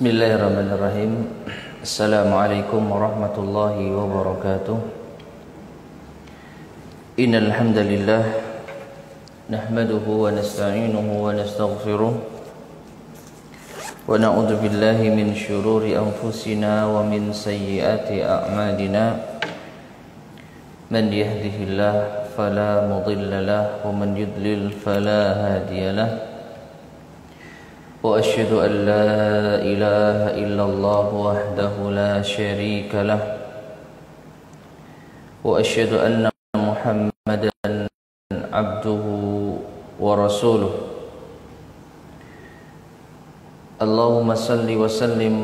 Bismillahirrahmanirrahim. Assalamualaikum warahmatullahi wabarakatuh. Innal hamdalillah nahmaduhu wa nasta'inuhu wa nastaghfiruh wa na'udzu billahi min shururi anfusina wa min sayyiati a'malina. Man yahdihillahu fala mudilla lahu wa man yudlil fala hadiya lahu. وأشهد أن لا إله إلا الله وحده لا شريك له وأشهد أن محمدا عبده ورسوله اللهم صل وسلم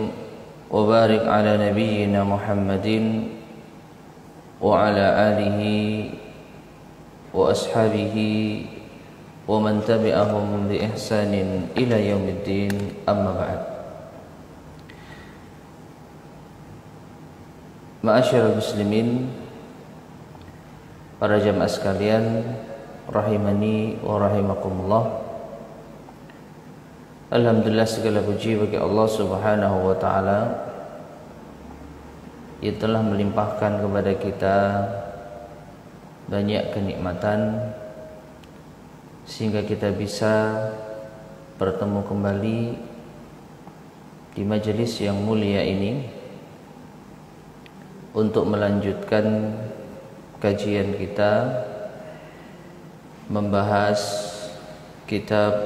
وبارك على نبينا محمد وعلى آله وأصحابه ومن تبعهم بإحسان إلى يوم الدين أما بعد. Ma'asyiral muslimin, para jamaah sekalian, rahimani wa rahimakumullah. Alhamdulillah, segala puji bagi Allah Subhanahu wa taala yang telah melimpahkan kepada kita banyak kenikmatan sehingga kita bisa bertemu kembali di majelis yang mulia ini untuk melanjutkan kajian kita membahas kitab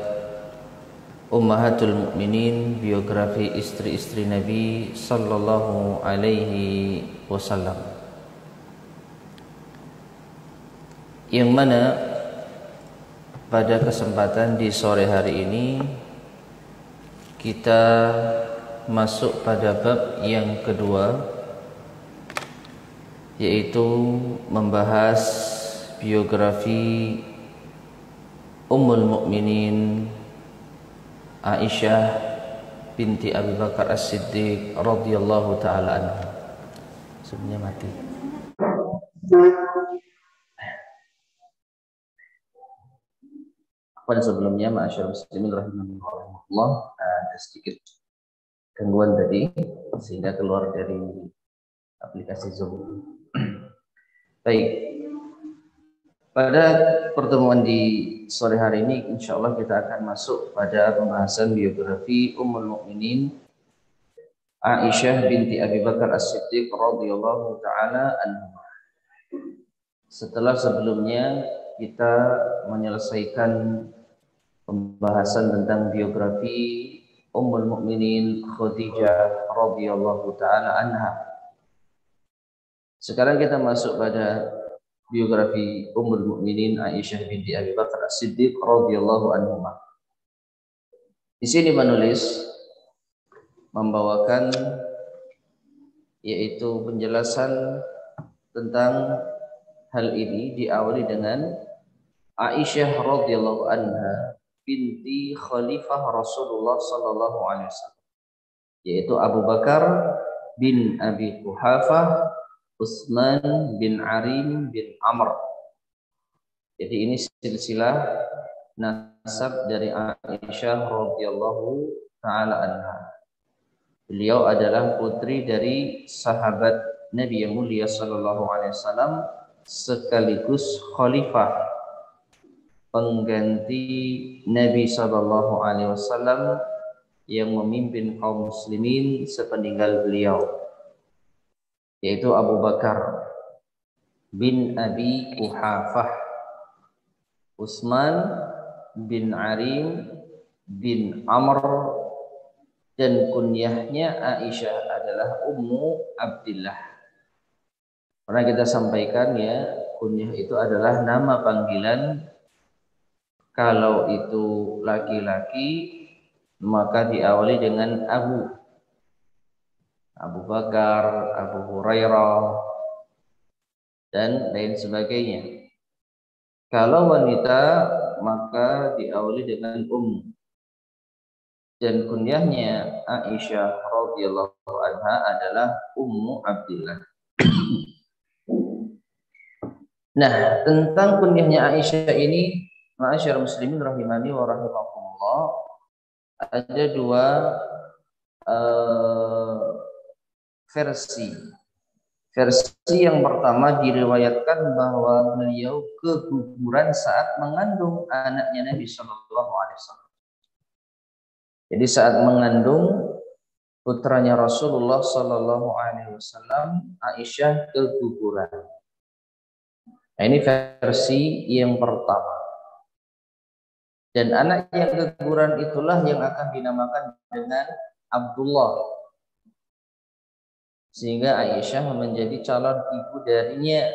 Ummahatul Mukminin, biografi istri-istri Nabi sallallahu alaihi wasallam, yang mana pada kesempatan di sore hari ini kita masuk pada bab yang kedua, yaitu membahas biografi Ummul Mukminin Aisyah binti Abi Bakar As-Siddiq radhiyallahu taala anha. Sebenarnya mati. Pada sebelumnya, ma'asyiral muslimin rahimahullah, ada sedikit gangguan tadi sehingga keluar dari aplikasi Zoom. Baik, pada pertemuan di sore hari ini insyaallah kita akan masuk pada pembahasan biografi Ummul Mukminin Aisyah binti Abi Bakar As-Siddiq radhiyallahu taala anha. Setelah sebelumnya kita menyelesaikan pembahasan tentang biografi Ummul Mukminin Khadijah radhiyallahu taala anha. Sekarang kita masuk pada biografi Ummul Mukminin Aisyah binti Abi Bakar As-Siddiq radhiyallahu anha. Di sini penulis membawakan yaitu penjelasan tentang hal ini diawali dengan Aisyah radhiyallahu anha binti Khalifah Rasulullah sallallahu alaihi wasallam, yaitu Abu Bakar bin Abi Quhafah Utsman bin Arim bin Amr. Jadi ini silsilah nasab dari Aisyah radhiyallahu taala anha. Beliau adalah putri dari sahabat Nabi yang mulia sallallahu alaihi wasallam sekaligus khalifah pengganti Nabi sallallahu alaihi wasallam yang memimpin kaum muslimin sepeninggal beliau, yaitu Abu Bakar bin Abi Quhafah Utsman bin Arim bin Amr, dan kunyahnya Aisyah adalah Ummu Abdillah. Pernah kita sampaikan ya, kunyah itu adalah nama panggilan. Kalau itu laki-laki maka diawali dengan Abu Bakar, Abu Hurairah dan lain sebagainya. Kalau wanita maka diawali dengan dan kunyahnya Aisyah radhiyallahu anha adalah Ummu Abdillah. Nah, tentang kunyahnya Aisyah ini, ma'asyiral muslimin rahimani wa rahimakumullah, ada dua versi. Versi yang pertama diriwayatkan bahwa beliau keguguran saat mengandung anaknya Nabi Shallallahu Alaihi Wasallam. Jadi saat mengandung putranya Rasulullah Shallallahu Alaihi Wasallam, Aisyah keguguran. Nah, ini versi yang pertama. Dan anak yang keguguran itulah yang akan dinamakan dengan Abdullah. Sehingga Aisyah menjadi calon ibu darinya.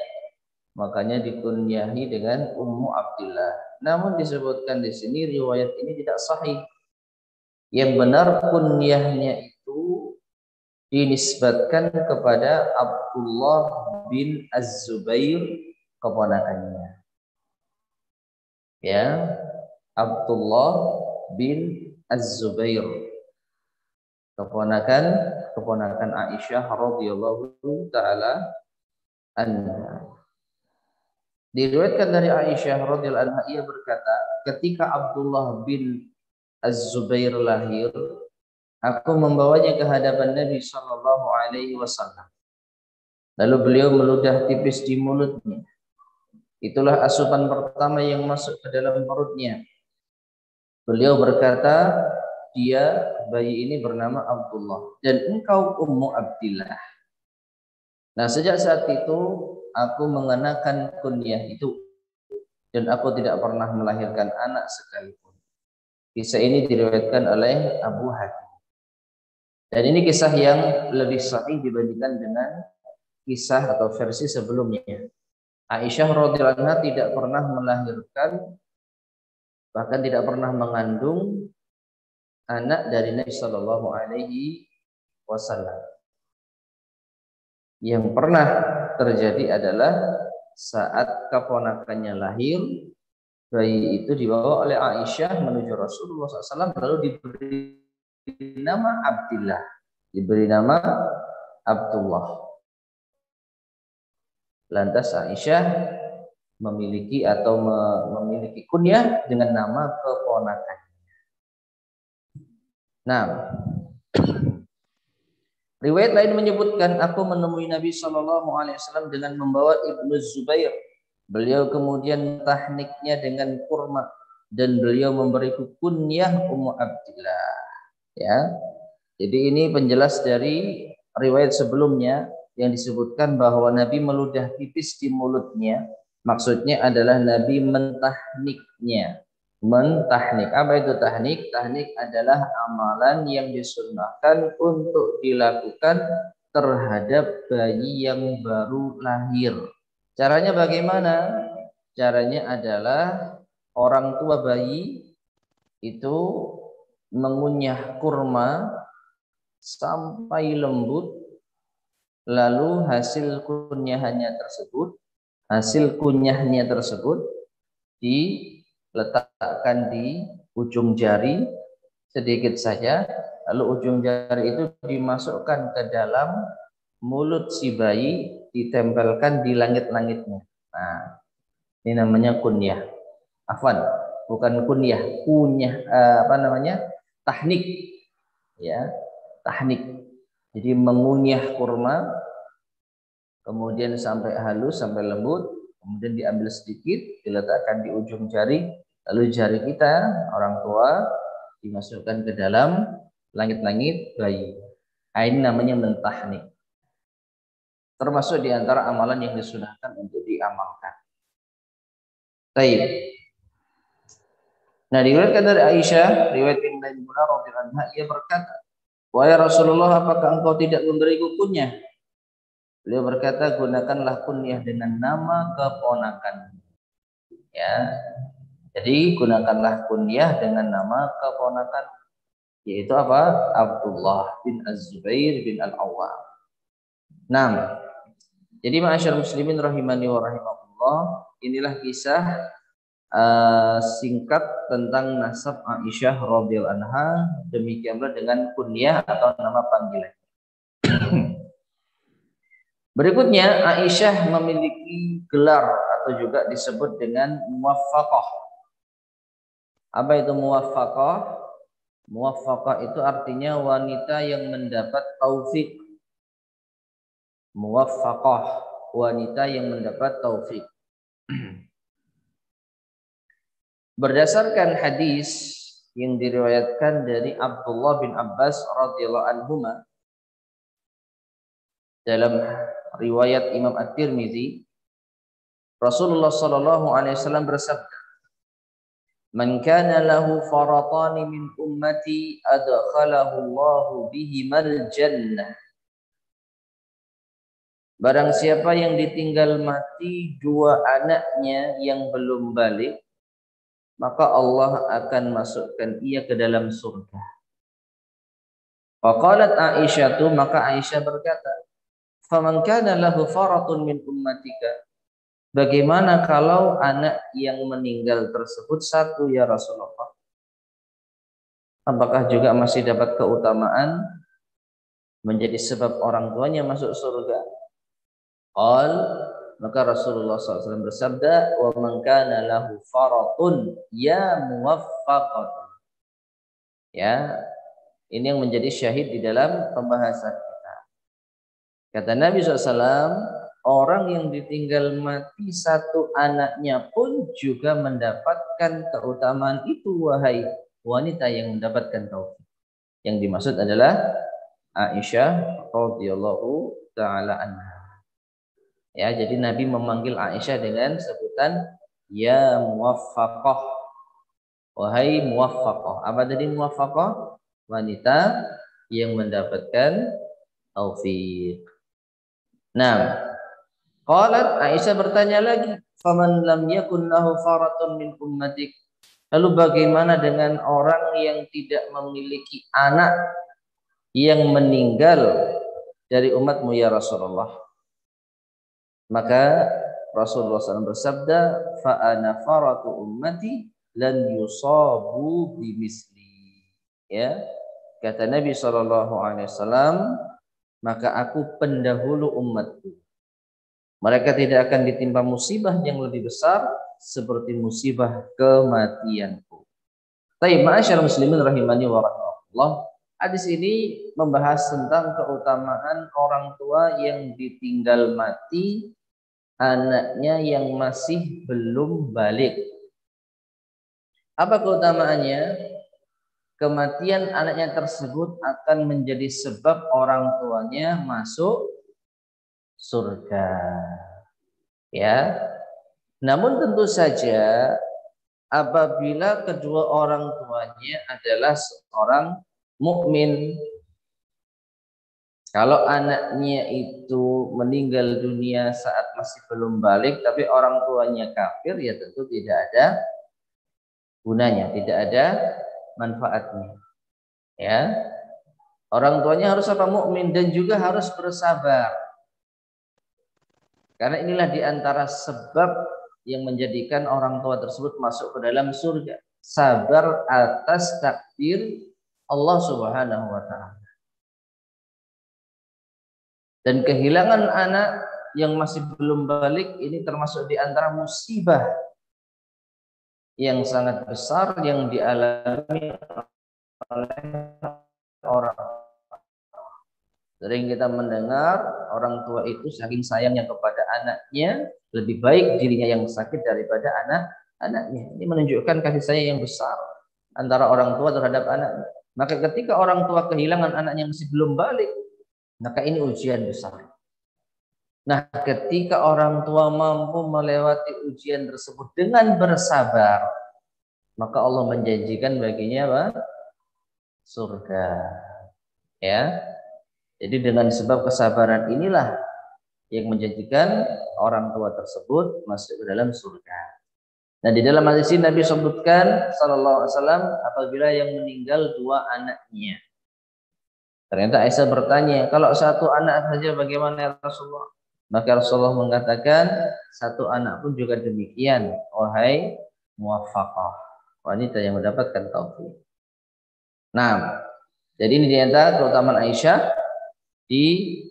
Makanya dikunyahi dengan Ummu Abdillah. Namun disebutkan di sini riwayat ini tidak sahih. Yang benar kunyahnya itu dinisbatkan kepada Abdullah bin Az-Zubair, keponakannya. Ya, Abdullah bin Az-Zubair, keponakan Aisyah radhiyallahu taala anha. Diriwayatkan dari Aisyah radhiyallahu anha, ia berkata, ketika Abdullah bin Az-Zubair lahir, aku membawanya ke hadapan Nabi Shallallahu Alaihi Wasallam. Lalu beliau meludah tipis di mulutnya. Itulah asupan pertama yang masuk ke dalam perutnya. Beliau berkata, dia, bayi ini bernama Abdullah, dan engkau Ummu Abdillah. Nah, sejak saat itu aku mengenakan kunyah itu, dan aku tidak pernah melahirkan anak sekalipun. Kisah ini diriwayatkan oleh Abu Hatim. Dan ini kisah yang lebih sahih dibandingkan dengan kisah atau versi sebelumnya. Aisyah radhiyallahu anha tidak pernah melahirkan, bahkan tidak pernah mengandung anak dari Nabi Shallallahu Alaihi Wasallam. Yang pernah terjadi adalah saat keponakannya lahir, bayi itu dibawa oleh Aisyah menuju Rasulullah SAW, lalu diberi nama Abdillah, diberi nama Abdullah. Lantas Aisyah memiliki kunyah dengan nama keponakannya. Nah, riwayat lain menyebutkan, aku menemui Nabi Shallallahu Alaihi Wasallam dengan membawa Ibnu Zubair. Beliau kemudian tahniknya dengan kurma dan beliau memberiku kunyah Ummu Abdillah. Ya, jadi ini penjelas dari riwayat sebelumnya yang disebutkan bahwa Nabi meludah pipis di mulutnya. Maksudnya adalah Nabi mentahniknya. Mentahnik. Apa itu tahnik? Tahnik adalah amalan yang disunnahkan untuk dilakukan terhadap bayi yang baru lahir. Caranya bagaimana? Caranya adalah orang tua bayi itu mengunyah kurma sampai lembut, lalu hasil kunyahnya tersebut diletakkan di ujung jari sedikit saja, lalu ujung jari itu dimasukkan ke dalam mulut si bayi, ditempelkan di langit-langitnya. Nah, ini namanya kunyah. Afwan, bukan kunyah, tahnik. Ya, tahnik. Jadi mengunyah kurma, kemudian sampai halus, sampai lembut, kemudian diambil sedikit, diletakkan di ujung jari, lalu jari kita, orang tua, dimasukkan ke dalam langit-langit bayi. Ini namanya mentahnik. Termasuk di antara amalan yang disunahkan untuk diamalkan. Baik. Nah, diriwayatkan dari Aisyah, riwayat yang lain pula radhiyallahu anha, ia berkata, wahai Rasulullah, apakah engkau tidak memberiku kunyah? Beliau berkata, gunakanlah kunyah dengan nama keponakan. Ya, jadi gunakanlah kunyah dengan nama keponakan, yaitu apa? Abdullah bin Az-Zubair bin Al-Awwam. Nah, jadi ma'asyar muslimin rahimani wa rahimakumullah, inilah kisah singkat tentang nasab Aisyah radhiyallahu anha, demikianlah dengan kunyah atau nama panggilan. Berikutnya, Aisyah memiliki gelar atau juga disebut dengan muwaffaqah. Apa itu muwaffaqah? Muwaffaqah itu artinya wanita yang mendapat taufik. Muwaffaqah, wanita yang mendapat taufik. Berdasarkan hadis yang diriwayatkan dari Abdullah bin Abbas radhiyallahu anhuma dalam riwayat Imam At-Tirmizi, Rasulullah sallallahu alaihi wasallam bersabda, "Man kana lahu faratani min ummati adkhalahu Allahu bihimal jannah." Barang siapa yang ditinggal mati dua anaknya yang belum balik, maka Allah akan masukkan ia ke dalam surga. Faqalat Aisyah, maka Aisyah berkata, "Faman kana lahu faratun min ummatika?" Bagaimana kalau anak yang meninggal tersebut satu ya Rasulullah? Apakah juga masih dapat keutamaan menjadi sebab orang tuanya masuk surga? Qal, maka Rasulullah SAW bersabda, "Wa man kana lahu faratun ya muwaffaqatun." Ya, ini yang menjadi syahid di dalam pembahasan kita. Kata Nabi SAW, orang yang ditinggal mati satu anaknya pun juga mendapatkan keutamaan itu, wahai wanita yang mendapatkan taufik. Yang dimaksud adalah Aisyah radhiyallahu taala anha. Ya, jadi Nabi memanggil Aisyah dengan sebutan ya muwaffaqah. Wahai muwaffaqah. Apa tadi muwaffaqah? Wanita yang mendapatkan taufik. Nah, qalat, Aisyah bertanya lagi, "Faman lam yakun lahu faratun min ummatik?" Lalu bagaimana dengan orang yang tidak memiliki anak yang meninggal dari umatmu ya Rasulullah? Maka Rasulullah SAW bersabda, "Fa ana faratu ummati lan yusabu bimisli." Ya, kata Nabi SAW, maka aku pendahulu umatku. Mereka tidak akan ditimpa musibah yang lebih besar seperti musibah kematianku. Baik, ma'asyar muslimin rahimani wa rahmatullah. Hadis ini membahas tentang keutamaan orang tua yang ditinggal mati anaknya yang masih belum balik. Apa keutamaannya? Kematian anaknya tersebut akan menjadi sebab orang tuanya masuk surga. Ya. Namun tentu saja apabila kedua orang tuanya adalah seorang mukmin. Kalau anaknya itu meninggal dunia saat masih belum balik, tapi orang tuanya kafir, ya tentu tidak ada gunanya, tidak ada manfaatnya. Ya, orang tuanya harus apa? Mukmin, dan juga harus bersabar. Karena inilah diantara sebab yang menjadikan orang tua tersebut masuk ke dalam surga. Sabar atas takdir Allah Subhanahu wa Ta'ala. Dan kehilangan anak yang masih belum balik ini termasuk di antara musibah yang sangat besar yang dialami oleh orang. Sering kita mendengar orang tua itu saking sayangnya kepada anaknya, lebih baik dirinya yang sakit daripada anaknya. Ini menunjukkan kasih sayang yang besar antara orang tua terhadap anaknya. Maka ketika orang tua kehilangan anaknya yang masih belum balik, maka ini ujian besar. Nah, ketika orang tua mampu melewati ujian tersebut dengan bersabar, maka Allah menjanjikan baginya apa? Surga. Ya. Jadi dengan sebab kesabaran inilah yang menjanjikan orang tua tersebut masuk ke dalam surga. Nah, di dalam hadis ini Nabi sebutkan sallallahu alaihi wasallam apabila yang meninggal dua anaknya. Ternyata Aisyah bertanya, kalau satu anak saja bagaimana ya Rasulullah? Maka Rasulullah mengatakan, satu anak pun juga demikian, wahai muwaffaqah, wanita yang mendapatkan taufik. Nah, jadi ini di antara keutamaan Aisyah di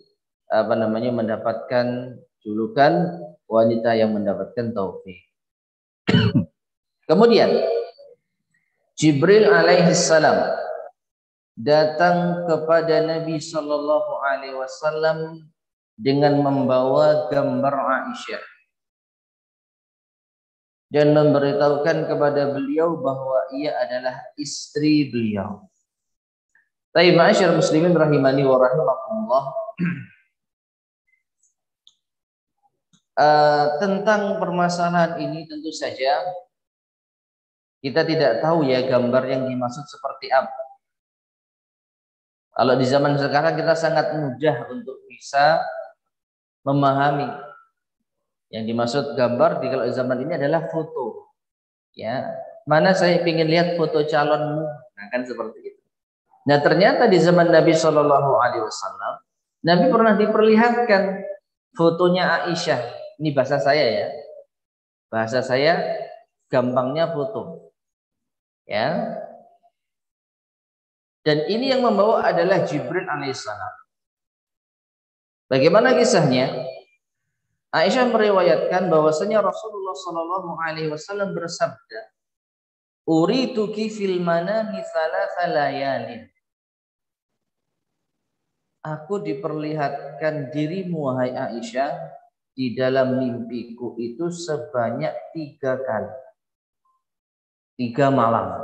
mendapatkan julukan wanita yang mendapatkan taufik. Kemudian Jibril alaihi salam datang kepada Nabi Shallallahu Alaihi Wasallam dengan membawa gambar Aisyah dan memberitahukan kepada beliau bahwa ia adalah istri beliau. Tapi ma'asyar muslimin rahimani wa rahimakumullah, tentang permasalahan ini tentu saja kita tidak tahu ya gambar yang dimaksud seperti apa. Kalau di zaman sekarang kita sangat mudah untuk bisa memahami yang dimaksud gambar di kalau zaman ini adalah foto. Ya, mana saya ingin lihat foto calonmu, nah kan seperti itu. Nah ternyata di zaman Nabi Shallallahu Alaihi Wasallam, Nabi pernah diperlihatkan fotonya Aisyah. Ini bahasa saya ya, bahasa saya gampangnya foto, ya. Dan ini yang membawa adalah Jibril alaihissalam. Bagaimana kisahnya? Aisyah meriwayatkan bahwasanya Rasulullah Shallallahu Alaihi Wasallam bersabda, "Urituki fil manami thalatha layalin." Aku diperlihatkan dirimu wahai Aisyah di dalam mimpiku itu sebanyak 3 kali, 3 malam.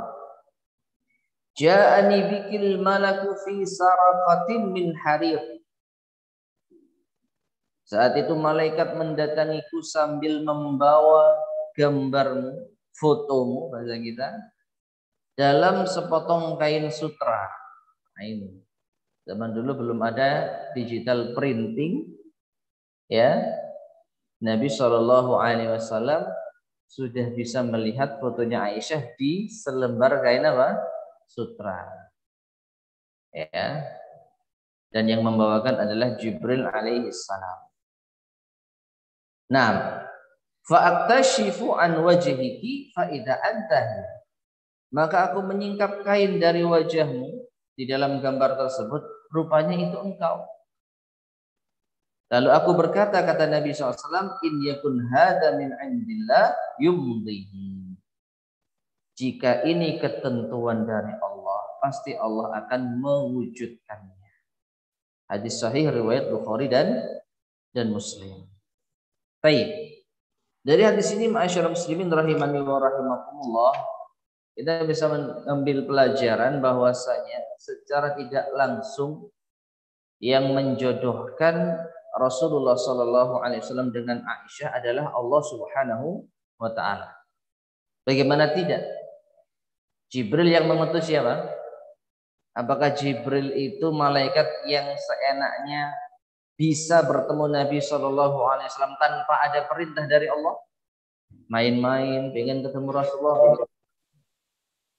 Ja'ani bikil malaku fi saraqatin min harir. Saat itu malaikat mendatangiku sambil membawa gambarmu, fotomu bahasa kita, dalam sepotong kain sutra. Nah ini. Zaman dulu belum ada digital printing, ya. Nabi Shallallahu Alaihi Wasallam sudah bisa melihat fotonya Aisyah di selembar kain apa? Sutra. Ya. Dan yang membawakan adalah Jibril alaihissalam. Nah, fa'aktashifu an wajhiki fa idza antahi. Maka aku menyingkap kain dari wajahmu. Di dalam gambar tersebut rupanya itu engkau. Lalu aku berkata, kata Nabi SAW, in yakun hadza min indillah yumdihi. Jika ini ketentuan dari Allah, pasti Allah akan mewujudkannya. Hadis sahih riwayat Bukhari dan Muslim. Baik. Dari hadis ini ma'asyiral muslimin rahimani wa rahimakumullah, kita bisa mengambil pelajaran bahwasanya secara tidak langsung yang menjodohkan Rasulullah Shallallahu Alaihi Wasallam dengan Aisyah adalah Allah Subhanahu Wa Taala. Bagaimana tidak? Jibril yang mengutus siapa? Apakah Jibril itu malaikat yang seenaknya bisa bertemu Nabi Shallallahu Alaihi Wasallam tanpa ada perintah dari Allah? Main-main, pengen ketemu Rasulullah,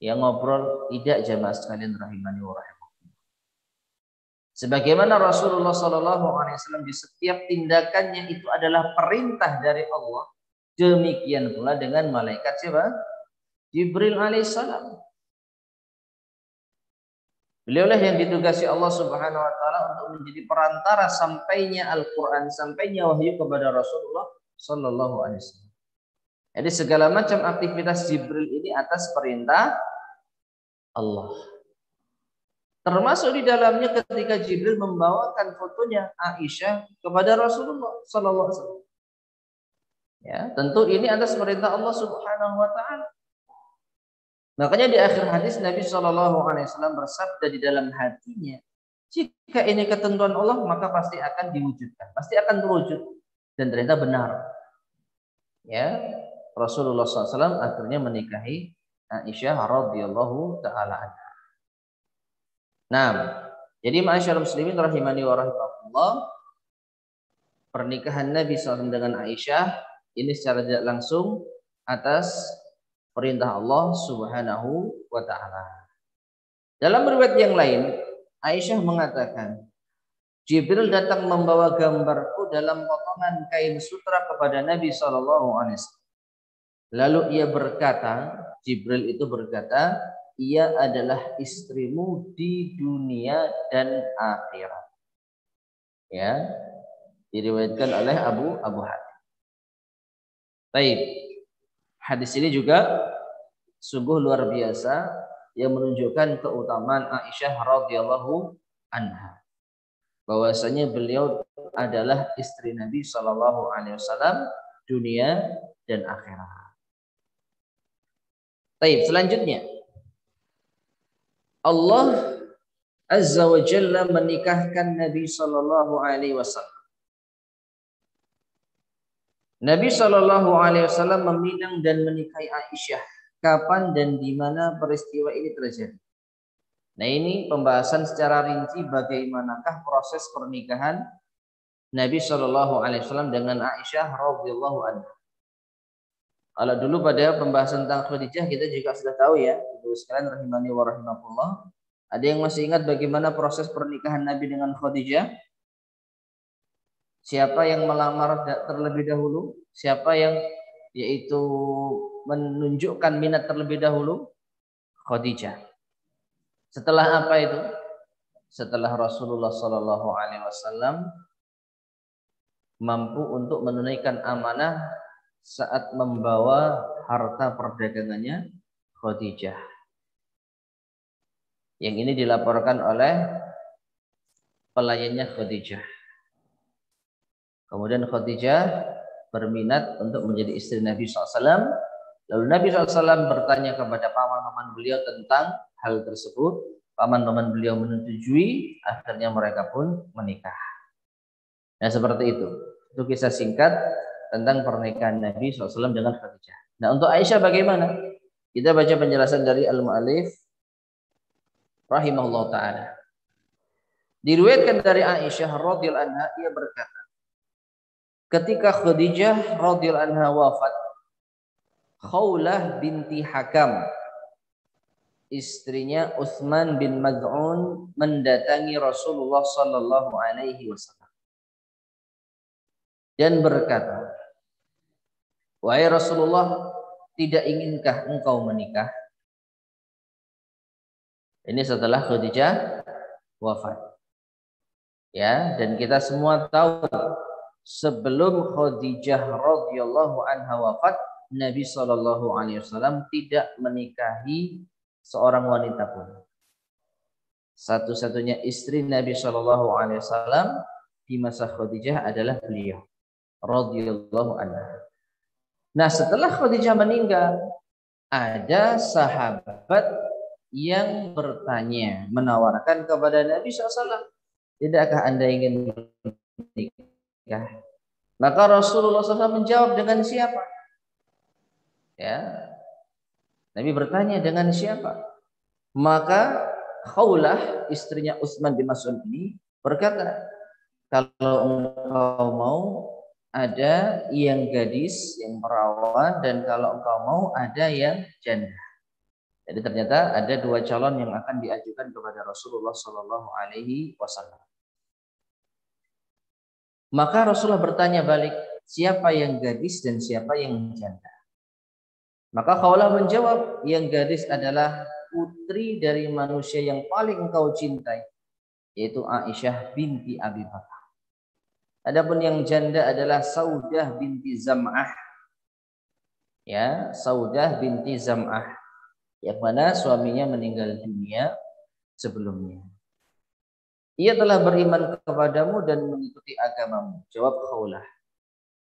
yang ngobrol, tidak jamaah sekalian rahimani wa rahimakumullah. Sebagaimana Rasulullah Shallallahu Alaihi Wasallam di setiap tindakannya itu adalah perintah dari Allah, demikian pula dengan malaikat siapa? Jibril alaihissalam. Beliaulah yang ditugasi Allah Subhanahu Wa Taala untuk menjadi perantara sampainya Al-Quran, sampainya wahyu kepada Rasulullah Shallallahu Alaihi Wasallam. Jadi segala macam aktivitas Jibril ini atas perintah Allah. Termasuk di dalamnya ketika Jibril membawakan fotonya Aisyah kepada Rasulullah Sallallahu Alaihi Wasallam. Ya, tentu ini atas perintah Allah Subhanahu Wa Taala. Makanya di akhir hadis Nabi Sallallahu Alaihi Wasallam bersabda di dalam hatinya, jika ini ketentuan Allah maka pasti akan diwujudkan, pasti akan terwujud dan ternyata benar. Ya, Rasulullah SAW akhirnya menikahi Aisyah radhiyallahu taala anha. Nah, jadi ma'asyiral muslimin rahimani wa rahimakumullah, pernikahan Nabi SAW dengan Aisyah ini secara tidak langsung atas perintah Allah Subhanahu wa taala. Dalam riwayat yang lain, Aisyah mengatakan, Jibril datang membawa gambarku dalam potongan kain sutra kepada Nabi SAW. Lalu ia berkata, Jibril itu berkata, ia adalah istrimu di dunia dan akhirat. Ya, diriwayatkan oleh Abu Hatim. Baik, hadis ini juga sungguh luar biasa yang menunjukkan keutamaan Aisyah radhiyallahu anha. Bahwasanya beliau adalah istri Nabi Shallallahu Alaihi Wasallam dunia dan akhirat. Baik, selanjutnya Allah Azza wa Jalla menikahkan Nabi Shallallahu Alaihi Wasallam. Nabi Shallallahu Alaihi Wasallam meminang dan menikahi Aisyah. Kapan dan di mana peristiwa ini terjadi? Nah, ini pembahasan secara rinci bagaimanakah proses pernikahan Nabi Shallallahu Alaihi Wasallam dengan Aisyah radhiyallahu anha. Kalau dulu pada pembahasan tentang Khadijah kita juga sudah tahu ya, Ibu sekalian rahimani wa rahimakumullah. Ada yang masih ingat bagaimana proses pernikahan Nabi dengan Khadijah? Siapa yang melamar terlebih dahulu? Siapa yang yaitu menunjukkan minat terlebih dahulu? Khadijah. Setelah apa itu? Setelah Rasulullah Shallallahu Alaihi Wasallam mampu untuk menunaikan amanah saat membawa harta perdagangannya Khadijah. Yang ini dilaporkan oleh pelayannya Khadijah. Kemudian Khadijah berminat untuk menjadi istri Nabi SAW. Lalu Nabi SAW bertanya kepada paman-paman beliau tentang hal tersebut. Paman-paman beliau menyetujui, akhirnya mereka pun menikah. Nah, seperti itu. Itu kisah singkat tentang pernikahan Nabi SAW dengan Khadijah. Nah, untuk Aisyah bagaimana? Kita baca penjelasan dari Al-Mu'allif rahimahullah ta'ala. Diriwayatkan dari Aisyah radhiyallahu anha, ia berkata, ketika Khadijah radhiyallahu anha wafat, Khawlah binti Hakam, istrinya Utsman bin Maz'un, mendatangi Rasulullah sallallahu alaihi wasallam dan berkata, wahai Rasulullah, tidak inginkah engkau menikah? Ini setelah Khadijah wafat. Ya, dan kita semua tahu sebelum Khadijah radhiyallahu anha wafat, Nabi sallallahu alaihi wasallam tidak menikahi seorang wanita pun. Satu-satunya istri Nabi sallallahu alaihi wasallam di masa Khadijah adalah beliau radhiyallahu anha. Nah, setelah Khadijah meninggal, ada sahabat yang bertanya, menawarkan kepada Nabi SAW, tidakkah Anda ingin menikah? Maka Rasulullah SAW menjawab, dengan siapa? Ya, Nabi bertanya, dengan siapa? Maka Khawlah, istrinya Utsman bin Mas'ud ini berkata, kalau engkau mau, ada yang gadis, yang perawan, dan kalau engkau mau, ada yang janda. Jadi ternyata ada dua calon yang akan diajukan kepada Rasulullah Shallallahu Alaihi Wasallam. Maka Rasulullah bertanya balik, siapa yang gadis dan siapa yang janda? Maka Khawlah menjawab, yang gadis adalah putri dari manusia yang paling engkau cintai, yaitu Aisyah binti Abi Bakar. Adapun yang janda adalah Saudah binti Zam'ah. Ya, Saudah binti Zam'ah, yang mana suaminya meninggal dunia sebelumnya. Ia telah beriman kepadamu dan mengikuti agamamu. Jawab Khawlah.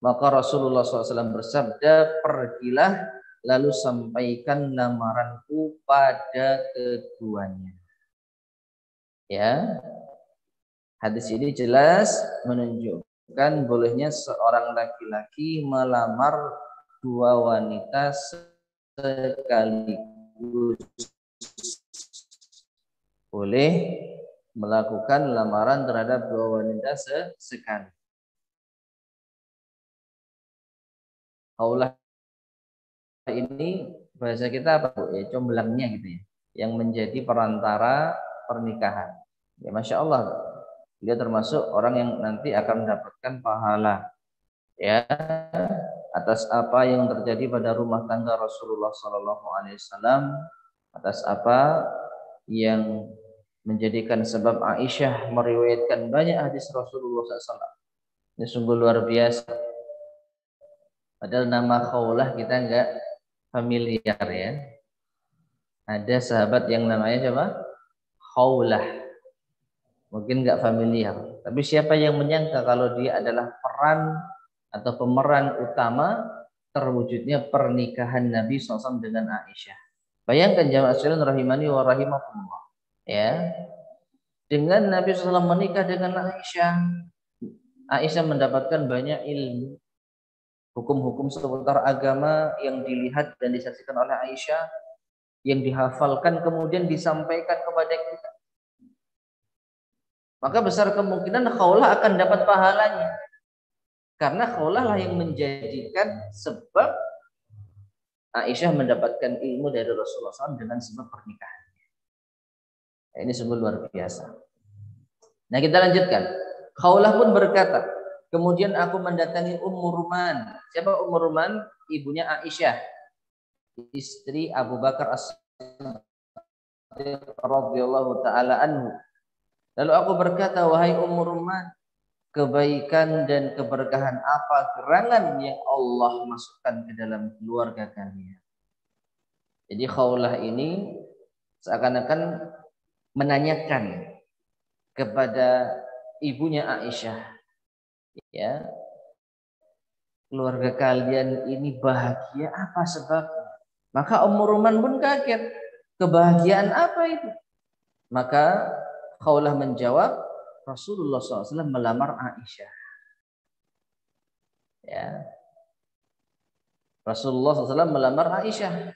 Maka Rasulullah SAW bersabda, pergilah lalu sampaikan lamaranku pada keduanya. Ya, hadis ini jelas menunjukkan bolehnya seorang laki-laki melamar dua wanita sekaligus. Boleh melakukan lamaran terhadap dua wanita sekali. Khawlah ini bahasa kita apa Bu? Ya, comblangnya gitu ya, yang menjadi perantara pernikahan. Ya, Masya Allah, dia termasuk orang yang nanti akan mendapatkan pahala ya atas apa yang terjadi pada rumah tangga Rasulullah Sallallahu Alaihi Wasallam, atas apa yang menjadikan sebab Aisyah meriwayatkan banyak hadis Rasulullah SAW. Ini sungguh luar biasa. Padahal nama Khawlah kita enggak familiar ya. Ada sahabat yang namanya siapa? Khawlah. Mungkin nggak familiar. Tapi siapa yang menyangka kalau dia adalah peran atau pemeran utama terwujudnya pernikahan Nabi SAW dengan Aisyah. Bayangkan jamaah sekalian rahimani wa rahimakumullah. Ya, dengan Nabi SAW menikah dengan Aisyah, Aisyah mendapatkan banyak ilmu, hukum-hukum seputar agama yang dilihat dan disaksikan oleh Aisyah, yang dihafalkan kemudian disampaikan kepada kita. Maka besar kemungkinan Khawlah akan dapat pahalanya. Karena Khawlah lah yang menjadikan sebab Aisyah mendapatkan ilmu dari Rasulullah SAW dengan sebab pernikahan. Ini sungguh luar biasa. Nah, kita lanjutkan. Khawlah pun berkata, kemudian aku mendatangi Ummu Ruman. Siapa Ummu Ruman? Ibunya Aisyah, istri Abu Bakar As-Siddiq radhiyallahu taala anhu. Lalu aku berkata, wahai Ummu Ruman, kebaikan dan keberkahan apa gerangan yang Allah masukkan ke dalam keluarga kalian? Jadi Khawlah ini seakan-akan menanyakan kepada ibunya Aisyah, ya, keluarga kalian ini bahagia apa sebabnya? Maka Ummu Ruman pun kaget, kebahagiaan apa itu? Maka Khawlah menjawab, Rasulullah SAW melamar Aisyah. Ya, Rasulullah SAW melamar Aisyah.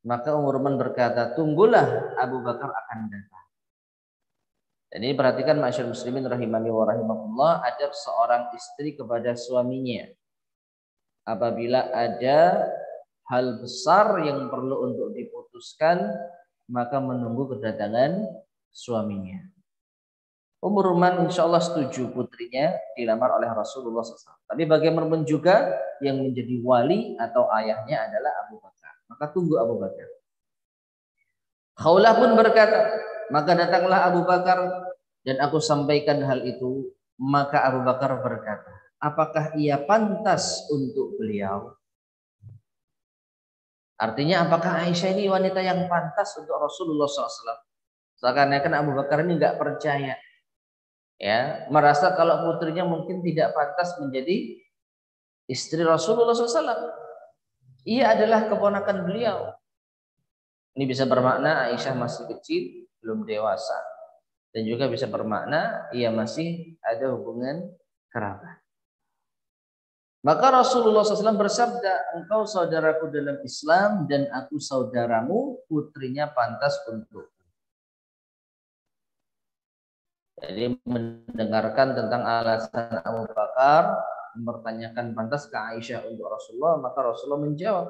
Maka Ummu Ruman berkata, tunggulah Abu Bakar akan datang. Jadi perhatikan masyarakat muslimin rahimani wa rahimakumullah, adab seorang istri kepada suaminya. Apabila ada hal besar yang perlu untuk diputuskan, maka menunggu kedatangan suaminya. Ummu Ruman insya Allah setuju putrinya dilamar oleh Rasulullah SAW. Tapi bagaimanapun juga yang menjadi wali atau ayahnya adalah Abu Bakar. Maka tunggu Abu Bakar. Khawlah pun berkata, maka datanglah Abu Bakar dan aku sampaikan hal itu. Maka Abu Bakar berkata, apakah ia pantas untuk beliau? Artinya apakah Aisyah ini wanita yang pantas untuk Rasulullah SAW? Seakan-akan Abu Bakar ini nggak percaya, ya, merasa kalau putrinya mungkin tidak pantas menjadi istri Rasulullah SAW. Ia adalah keponakan beliau. Ini bisa bermakna Aisyah masih kecil, belum dewasa. Dan juga bisa bermakna ia masih ada hubungan kerabat. Maka Rasulullah SAW bersabda, engkau saudaraku dalam Islam dan aku saudaramu, putrinya pantas untuk. Jadi mendengarkan tentang alasan Abu Bakar mempertanyakan pantas ke Aisyah untuk Rasulullah, maka Rasulullah menjawab,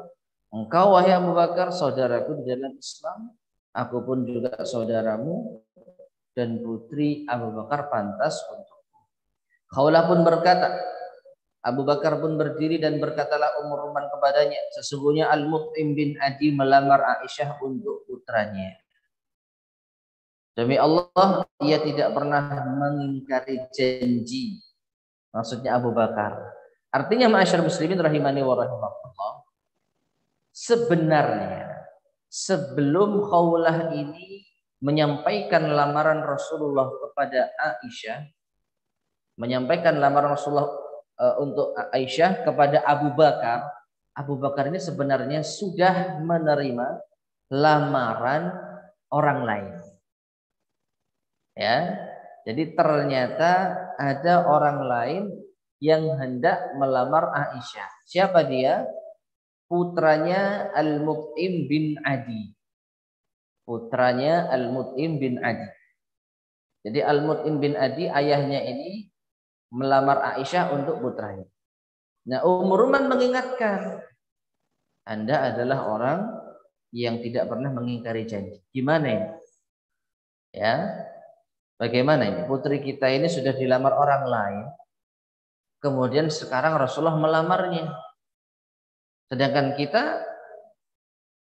engkau wahai Abu Bakar saudaraku di dalam Islam, aku pun juga saudaramu dan putri Abu Bakar pantas untukku. Khawlah pun berkata, Abu Bakar pun berdiri dan berkatalah Ummu Ruman kepadanya, sesungguhnya Al-Mut'im bin Adi melamar Aisyah untuk putranya. Demi Allah, ia tidak pernah mengingkari janji. Maksudnya Abu Bakar. Artinya ma'asyar muslimin rahimani wa rahimakumullah, sebenarnya sebelum Khawlah ini menyampaikan lamaran Rasulullah kepada Aisyah, menyampaikan lamaran Rasulullah untuk Aisyah kepada Abu Bakar, Abu Bakar ini sebenarnya sudah menerima lamaran orang lain. Ya, jadi ternyata ada orang lain yang hendak melamar Aisyah. Siapa dia? Putranya Al-Mut'im bin Adi. Putranya Al-Mut'im bin Adi. Jadi Al-Mut'im bin Adi ayahnya ini melamar Aisyah untuk putranya. Nah, Ummu Ruman mengingatkan, Anda adalah orang yang tidak pernah mengingkari janji. Gimana ini? Ya, bagaimana ini? Putri kita ini sudah dilamar orang lain, kemudian sekarang Rasulullah melamarnya. Sedangkan kita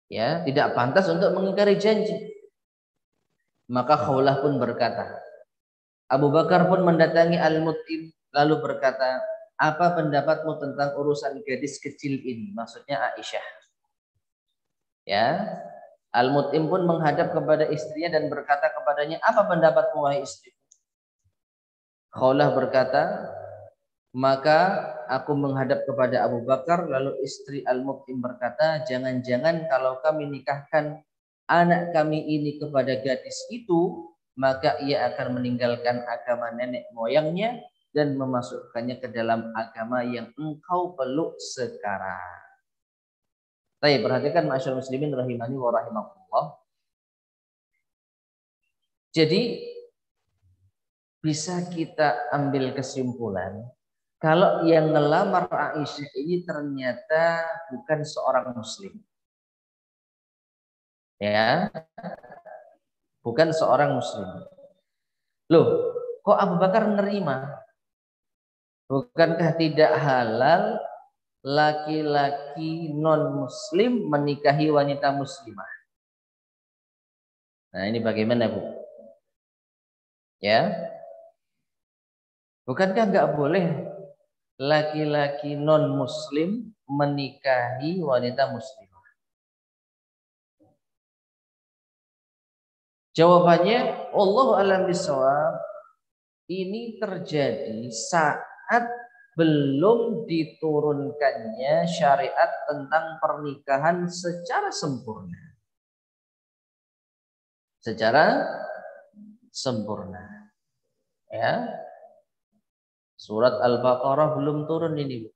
ya tidak pantas untuk mengingkari janji. Maka Khawlah pun berkata, Abu Bakar pun mendatangi Al-Mut'im lalu berkata, apa pendapatmu tentang urusan gadis kecil ini? Maksudnya Aisyah. Ya, Al-Mut'im pun menghadap kepada istrinya dan berkata kepadanya, apa pendapatmu wahai istri? Khawlah berkata, maka aku menghadap kepada Abu Bakar, lalu istri Al-Mut'im berkata, jangan-jangan kalau kami nikahkan anak kami ini kepada gadis itu, maka ia akan meninggalkan agama nenek moyangnya dan memasukkannya ke dalam agama yang engkau peluk sekarang. Baik, perhatikan masyarakat muslimin rahimani wa rahimakumullah. Jadi bisa kita ambil kesimpulan kalau yang ngelamar Aisyah ini ternyata bukan seorang muslim. Ya, bukan seorang muslim. Loh, kok Abu Bakar nerima? Bukankah tidak halal laki-laki non-muslim menikahi wanita muslimah? Nah, ini bagaimana, Bu? Ya, bukankah nggak boleh laki-laki non-muslim menikahi wanita muslimah? Jawabannya, Allah alam bisawab, ini terjadi saat belum diturunkannya syariat tentang pernikahan secara sempurna. Secara sempurna. Ya. Surat Al-Baqarah belum turun ini.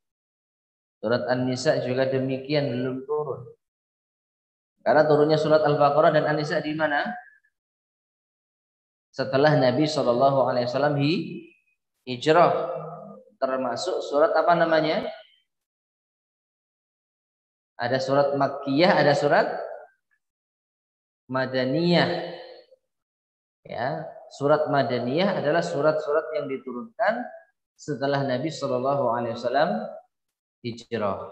Surat An-Nisa juga demikian belum turun. Karena turunnya surat Al-Baqarah dan An-Nisa di mana? Setelah Nabi SAW hijrah, termasuk surat apa namanya? Ada surat Makkiyah, ada surat Madaniyah. Ya, surat Madaniyah adalah surat-surat yang diturunkan setelah Nabi SAW hijrah.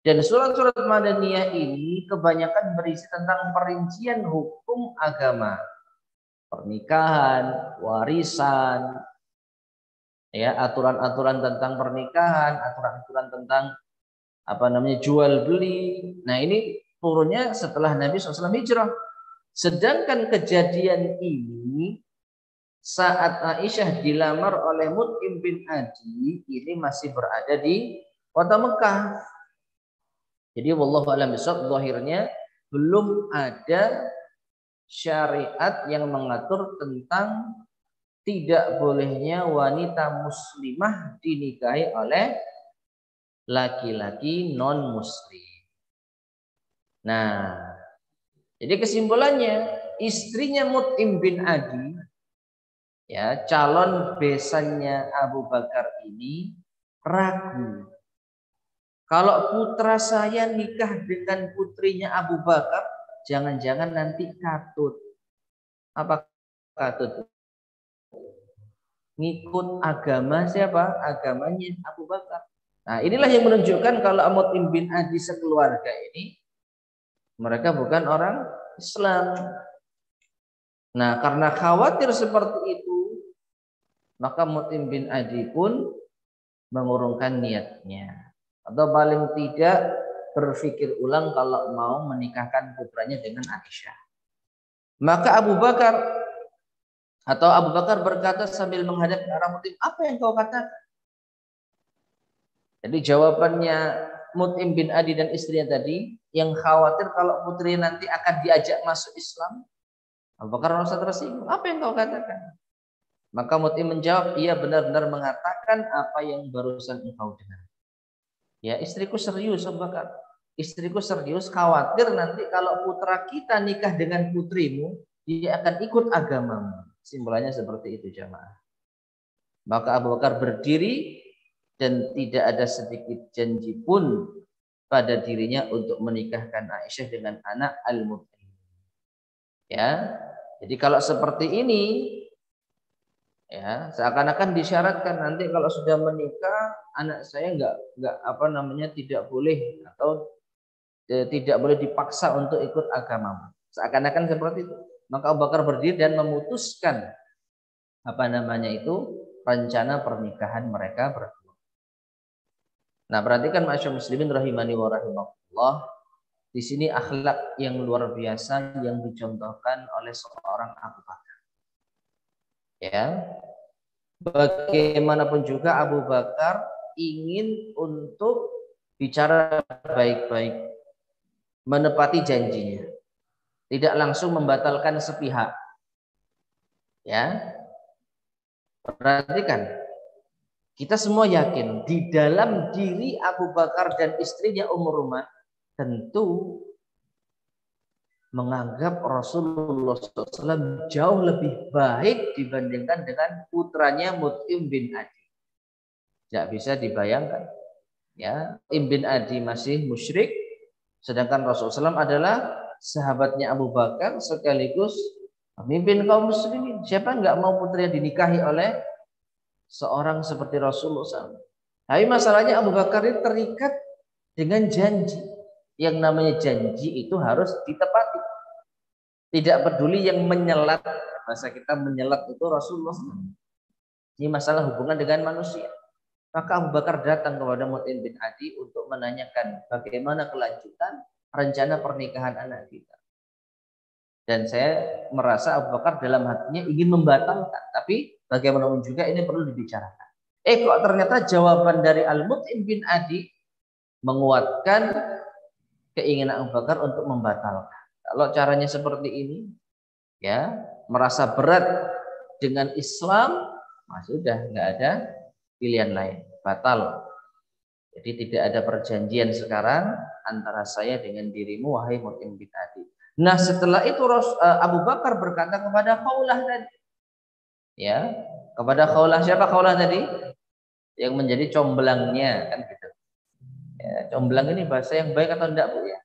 Dan surat-surat Madaniyah ini kebanyakan berisi tentang perincian hukum agama, pernikahan, warisan, ya, aturan-aturan tentang pernikahan, aturan-aturan tentang jual beli. Nah, ini turunnya setelah Nabi SAW hijrah. Sedangkan kejadian ini saat Aisyah dilamar oleh Mut'im bin Adi, ini masih berada di kota Mekah. Jadi wallahu a'lam bishawab, zahirnya belum ada syariat yang mengatur tentang tidak bolehnya wanita muslimah dinikahi oleh laki-laki non muslim. Nah, jadi kesimpulannya istrinya Mut'im bin Adi, ya, calon besannya Abu Bakar ini ragu. Kalau putra saya nikah dengan putrinya Abu Bakar, jangan-jangan nanti katut. Apa katut? Ngikut agama siapa? Agamanya Abu Bakar. Nah, inilah yang menunjukkan kalau Mut'im bin Adi sekeluarga ini mereka bukan orang Islam. Nah, karena khawatir seperti itu, maka Mut'im bin Adi pun mengurungkan niatnya. Atau paling tidak berpikir ulang kalau mau menikahkan putranya dengan Aisyah. Maka Abu Bakar berkata sambil menghadap ke arah Mut'im, apa yang kau katakan? Jadi jawabannya Mut'im bin Adi dan istrinya tadi, yang khawatir kalau putri nanti akan diajak masuk Islam. Abu Bakar merasa tersinggung, apa yang kau katakan? Maka Mut'im menjawab, ia benar-benar mengatakan apa yang barusan engkau dengar. Ya, istriku serius, Abu Bakar. Istriku serius, khawatir nanti kalau putra kita nikah dengan putrimu, dia akan ikut agamamu. Simbolannya seperti itu, jamaah. Maka Abu Bakar berdiri dan tidak ada sedikit janji pun pada dirinya untuk menikahkan Aisyah dengan anak Al-Mut'im. Ya, jadi kalau seperti ini, ya, seakan-akan disyaratkan nanti kalau sudah menikah anak saya tidak boleh atau tidak boleh dipaksa untuk ikut agamamu. Seakan-akan seperti itu. Maka Abu Bakar berdiri dan memutuskan rencana pernikahan mereka berdua. Nah, perhatikan masyarakat muslimin rahimani wa rahimakumullah. Di sini akhlak yang luar biasa yang dicontohkan oleh seorang Abu Bakar. Ya, bagaimanapun juga Abu Bakar ingin untuk bicara baik-baik, menepati janjinya, tidak langsung membatalkan sepihak. Ya, perhatikan, kita semua yakin di dalam diri Abu Bakar dan istrinya Ummu Rumah tentu menganggap Rasulullah SAW jauh lebih baik dibandingkan dengan putranya Mut'im bin Adi. Tidak bisa dibayangkan. Ya, Mut'im bin Adi masih musyrik, sedangkan Rasulullah SAW adalah sahabatnya Abu Bakar sekaligus pemimpin kaum muslimin. Siapa nggak mau putrinya dinikahi oleh seorang seperti Rasulullah SAW? Tapi masalahnya Abu Bakar ini terikat dengan janji. Yang namanya janji itu harus ditepati. Tidak peduli yang menyelat, bahasa kita menyelat itu Rasulullah SAW. Ini masalah hubungan dengan manusia. Maka Abu Bakar datang kepada Mut'im bin Adi untuk menanyakan bagaimana kelanjutan rencana pernikahan anak kita. Dan saya merasa Abu Bakar dalam hatinya ingin membatalkan, tapi bagaimanapun juga ini perlu dibicarakan. Kok ternyata jawaban dari Al-Mut'im bin Adi menguatkan keinginan Abu Bakar untuk membatalkan. Kalau caranya seperti ini, ya, merasa berat dengan Islam, sudah nggak ada pilihan lain, batal. Jadi tidak ada perjanjian sekarang antara saya dengan dirimu, wahai Mut'im bin Adi. Nah, setelah itu Abu Bakar berkata kepada Khawlah tadi, ya, kepada Khawlah. Siapa Khawlah tadi? Yang menjadi comblangnya, kan gitu. Ya, comblang ini bahasa yang baik atau enggak, Bu, ya?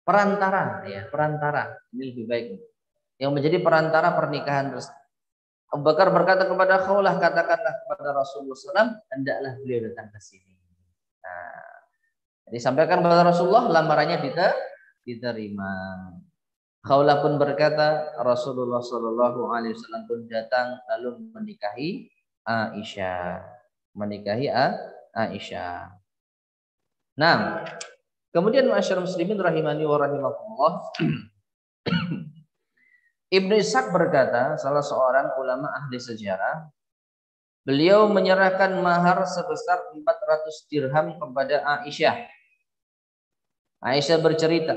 Perantara, ya, perantara. Ini lebih baik. Yang menjadi perantara pernikahan tersebut. Abu Bakar berkata kepada Khawlah, katakanlah kepada Rasulullah SAW, hendaklah beliau datang ke sini. Nah, disampaikan kepada Rasulullah, lamarannya diterima. Khawlah pun berkata, Rasulullah SAW pun datang lalu menikahi Aisyah. Nah, kemudian masyarakat muslimin rahimani wa rahimakumullah, Ibnu Ishaq berkata, salah seorang ulama ahli sejarah, beliau menyerahkan mahar sebesar 400 dirham kepada Aisyah. Aisyah bercerita,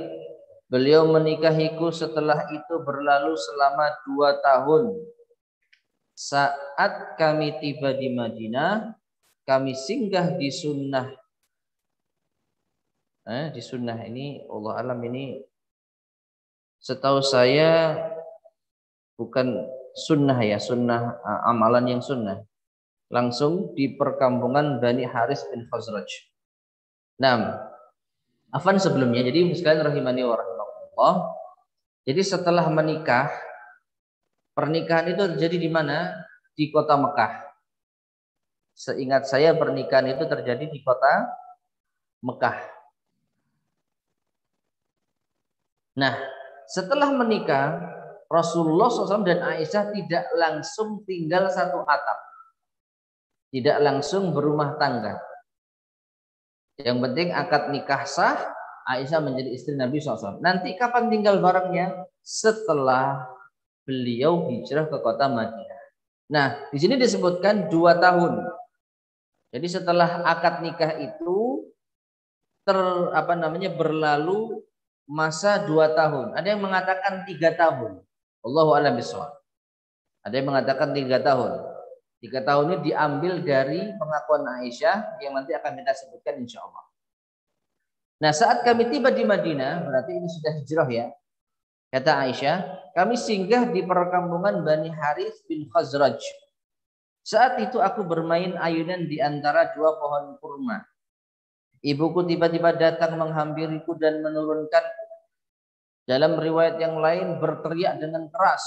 beliau menikahiku, setelah itu berlalu selama 2 tahun. Saat kami tiba di Madinah, kami singgah di Sunnah. Di Sunnah ini, Allah alam, ini setahu saya bukan sunnah, ya, sunnah amalan yang sunnah. Langsung di perkampungan Bani Haris bin Khazraj. Nah, afan sebelumnya, jadi sekalian rahimani wa rahimakumullah. Jadi setelah menikah, pernikahan itu terjadi di mana? Di kota Mekah. Seingat saya pernikahan itu terjadi di kota Mekah. Nah, setelah menikah, Rasulullah SAW dan Aisyah tidak langsung tinggal satu atap, tidak langsung berumah tangga. Yang penting akad nikah sah, Aisyah menjadi istri Nabi SAW. Nanti kapan tinggal barengnya? Setelah beliau hijrah ke kota Madinah. Nah, di sini disebutkan 2 tahun. Jadi setelah akad nikah itu berlalu masa 2 tahun. Ada yang mengatakan 3 tahun. Allahu a'lam bishawab. Ada yang mengatakan 3 tahun. 3 tahun ini diambil dari pengakuan Aisyah yang nanti akan kita sebutkan insya Allah. Nah, saat kami tiba di Madinah, berarti ini sudah hijrah, ya. Kata Aisyah, kami singgah di perkampungan Bani Haris bin Khazraj. Saat itu aku bermain ayunan di antara 2 pohon kurma. Ibuku tiba-tiba datang menghampiriku dan menurunkan. Dalam riwayat yang lain berteriak dengan keras,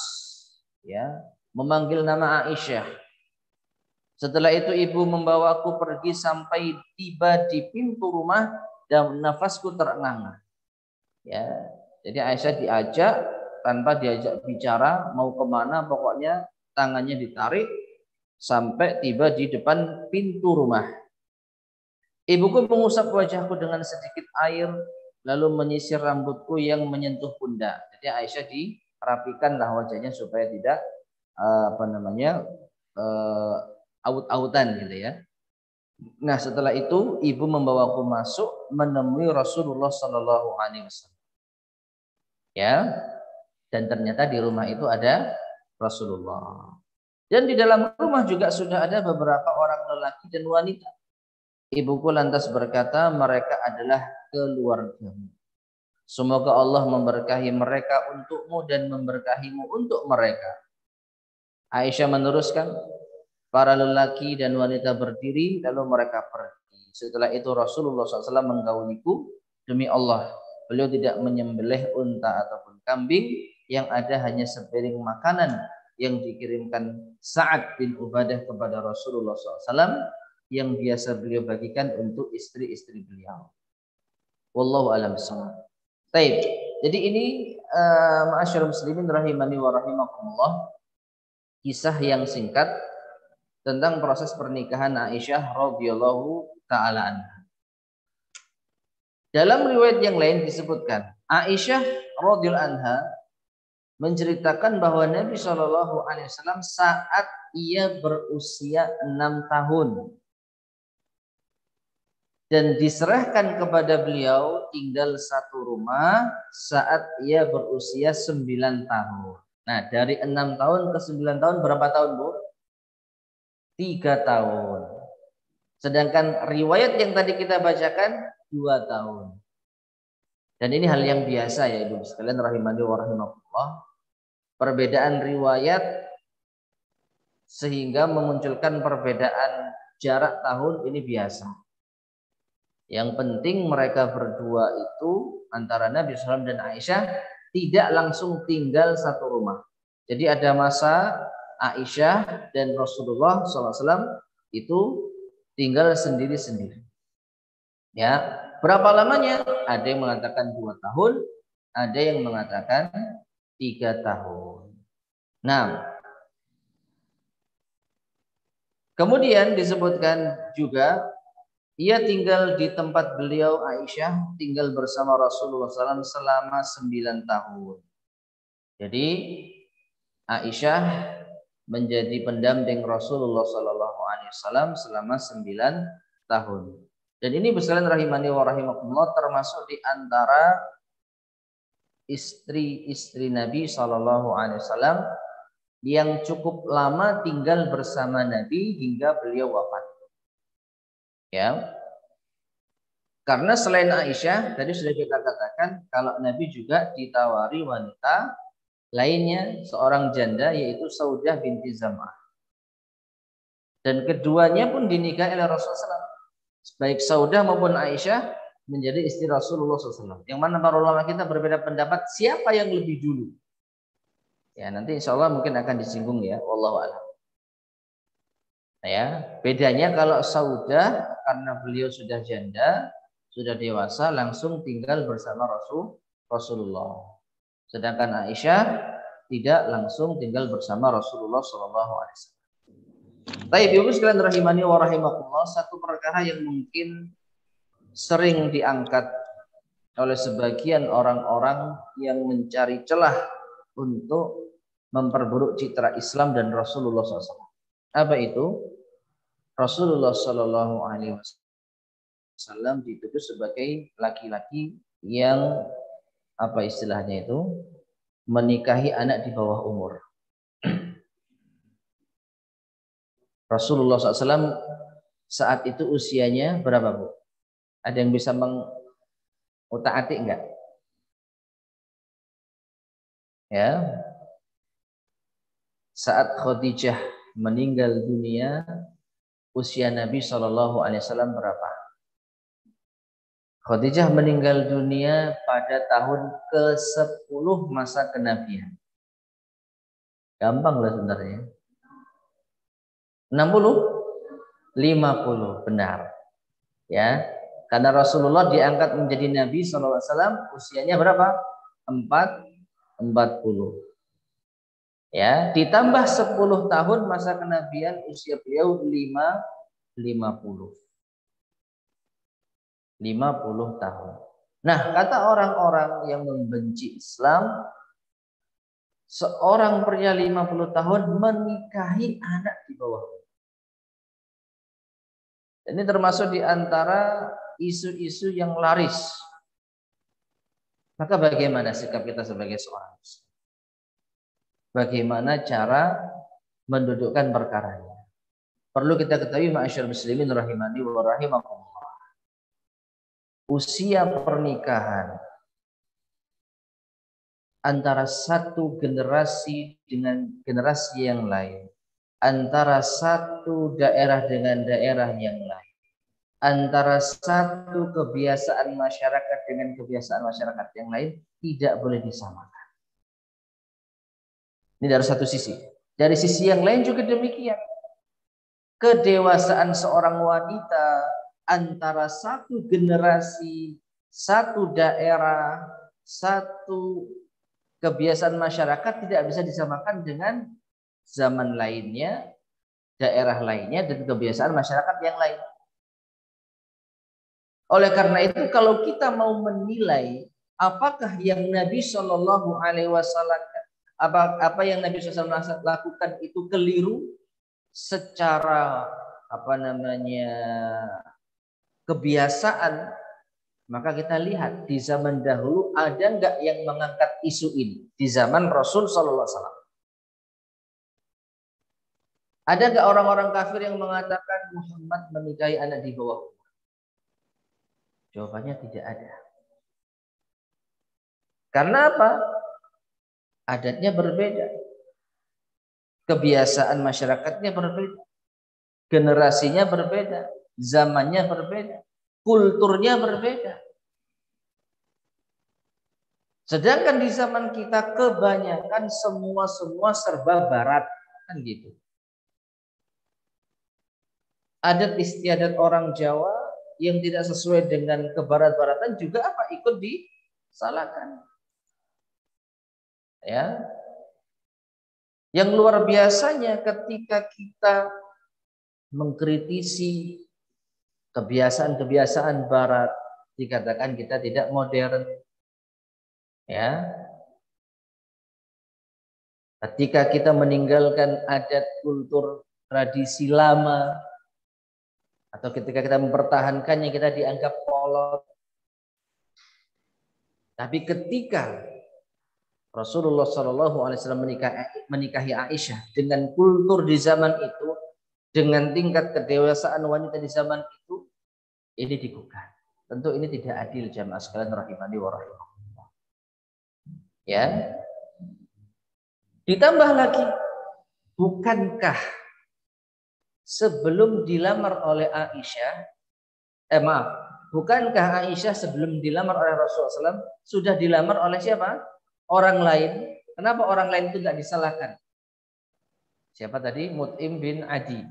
ya, memanggil nama Aisyah. Setelah itu ibu membawaku pergi sampai tiba di pintu rumah dan nafasku terengah-engah. Ya, jadi Aisyah diajak tanpa diajak bicara mau kemana, pokoknya tangannya ditarik sampai tiba di depan pintu rumah. Ibuku mengusap wajahku dengan sedikit air, lalu menyisir rambutku yang menyentuh pundak. Jadi Aisyah dirapikanlah wajahnya supaya tidak aut-autan gitu ya. Nah setelah itu ibu membawaku masuk menemui Rasulullah Shallallahu Alaihi Wasallam. Ya, dan ternyata di rumah itu ada Rasulullah. Dan di dalam rumah juga sudah ada beberapa orang lelaki dan wanita. Ibuku lantas berkata, mereka adalah keluargamu. Semoga Allah memberkahi mereka untukmu dan memberkahimu untuk mereka. Aisyah meneruskan, para lelaki dan wanita berdiri lalu mereka pergi. Setelah itu Rasulullah SAW menggauliku, demi Allah, beliau tidak menyembelih unta ataupun kambing, yang ada hanya sepiring makanan yang dikirimkan Sa'ad bin Ubadah kepada Rasulullah SAW yang biasa beliau bagikan untuk istri-istri beliau. Wallahu a'lam bishawab. Baik. Jadi ini ma'asyiral muslimin rahimani wa rahimakumullah, kisah yang singkat tentang proses pernikahan Aisyah radhiyallahu taala anha. Dalam riwayat yang lain disebutkan Aisyah radhiyallahu anha menceritakan bahwa Nabi Shallallahu Alaihi Wasallam saat ia berusia 6 tahun dan diserahkan kepada beliau tinggal satu rumah saat ia berusia 9 tahun. Nah dari 6 tahun ke 9 tahun berapa tahun Bu? 3 tahun. Sedangkan riwayat yang tadi kita bacakan 2 tahun. Dan ini hal yang biasa ya Ibu sekalian rahimani wa rahimakumullah. Perbedaan riwayat sehingga memunculkan perbedaan jarak tahun ini biasa. Yang penting mereka berdua itu antara Nabi SAW dan Aisyah tidak langsung tinggal satu rumah. Jadi ada masa Aisyah dan Rasulullah SAW itu tinggal sendiri-sendiri. Ya, berapa lamanya? Ada yang mengatakan 2 tahun, ada yang mengatakan 3 tahun. Nah, kemudian disebutkan juga ia tinggal di tempat beliau Aisyah tinggal bersama Rasulullah SAW selama 9 tahun. Jadi Aisyah menjadi pendamping Rasulullah SAW selama 9 tahun. Dan ini sekalian rahimani wa rahimakumullah termasuk di antara istri-istri Nabi SAW yang cukup lama tinggal bersama Nabi hingga beliau wafat. Ya. Karena selain Aisyah, tadi sudah kita katakan kalau Nabi juga ditawari wanita lainnya seorang janda yaitu Saudah binti Zam'ah. Dan keduanya pun dinikahi oleh Rasulullah SAW. Baik Saudah maupun Aisyah menjadi istri Rasulullah SAW. Yang mana para ulama kita berbeda pendapat siapa yang lebih dulu. Ya nanti insya Allah mungkin akan disinggung ya. Wallahu a'lam. Nah, ya bedanya kalau Saudah karena beliau sudah janda, sudah dewasa langsung tinggal bersama Rasulullah. Sedangkan Aisyah tidak langsung tinggal bersama Rasulullah SAW. Baik, Ibu sekalian rahimani wa rahimakumullah, satu perkara yang mungkin sering diangkat oleh sebagian orang-orang yang mencari celah untuk memperburuk citra Islam dan Rasulullah SAW. Apa itu? Rasulullah SAW dituduh sebagai laki-laki yang apa istilahnya itu menikahi anak di bawah umur. Rasulullah SAW saat itu usianya berapa Bu? Ada yang bisa mengutak-atik enggak? Ya. Saat Khadijah meninggal dunia, usia Nabi SAW berapa? Khadijah meninggal dunia pada tahun ke-10 masa kenabian. Gampang lah sebenarnya. 60? 50, benar. Ya, karena Rasulullah diangkat menjadi Nabi SAW usianya berapa? 40. Ya, ditambah 10 tahun masa kenabian usia beliau 50. 50 tahun. Nah, kata orang-orang yang membenci Islam, seorang pria 50 tahun menikahi anak di bawah. Ini termasuk di antara isu-isu yang laris. Maka bagaimana sikap kita sebagai seorang Muslim? Bagaimana cara mendudukkan perkaranya? Perlu kita ketahui ma'asyar muslimin rahimani wa rahimakumullah. Usia pernikahan antara satu generasi dengan generasi yang lain, antara satu daerah dengan daerah yang lain, antara satu kebiasaan masyarakat dengan kebiasaan masyarakat yang lain tidak boleh disamakan. Ini dari satu sisi. Dari sisi yang lain juga demikian. Kedewasaan seorang wanita antara satu generasi, satu daerah, satu kebiasaan masyarakat tidak bisa disamakan dengan zaman lainnya, daerah lainnya, dan kebiasaan masyarakat yang lain. Oleh karena itu, kalau kita mau menilai apakah yang Nabi Shallallahu Alaihi Wasallam apa yang Nabi SAW lakukan itu keliru secara kebiasaan, maka kita lihat di zaman dahulu ada nggak yang mengangkat isu ini di zaman Rasul Sallallahu Alaihi Wasallam? Ada nggak orang-orang kafir yang mengatakan Muhammad menikahi anak di bawah umur? Jawabannya tidak ada. Karena apa? Adatnya berbeda, kebiasaan masyarakatnya berbeda, generasinya berbeda, zamannya berbeda, kulturnya berbeda. Sedangkan di zaman kita kebanyakan semua serba barat, kan gitu. Adat istiadat orang Jawa yang tidak sesuai dengan kebarat-baratan juga ikut disalahkan. Ya. Yang luar biasanya ketika kita mengkritisi kebiasaan-kebiasaan barat, dikatakan kita tidak modern. Ya. Ketika kita meninggalkan adat kultur tradisi lama, atau ketika kita mempertahankannya kita dianggap kolot. Tapi ketika Rasulullah SAW menikahi Aisyah dengan kultur di zaman itu, dengan tingkat kedewasaan wanita di zaman itu, ini digugat. Tentu ini tidak adil jamaah sekalian rahimani wa rahimakumullah. Ya. Ditambah lagi, bukankah sebelum dilamar oleh Aisyah, bukankah Aisyah sebelum dilamar oleh Rasulullah SAW sudah dilamar oleh siapa? Orang lain. Kenapa orang lain itu tidak disalahkan? Siapa tadi? Mut'im bin Adi.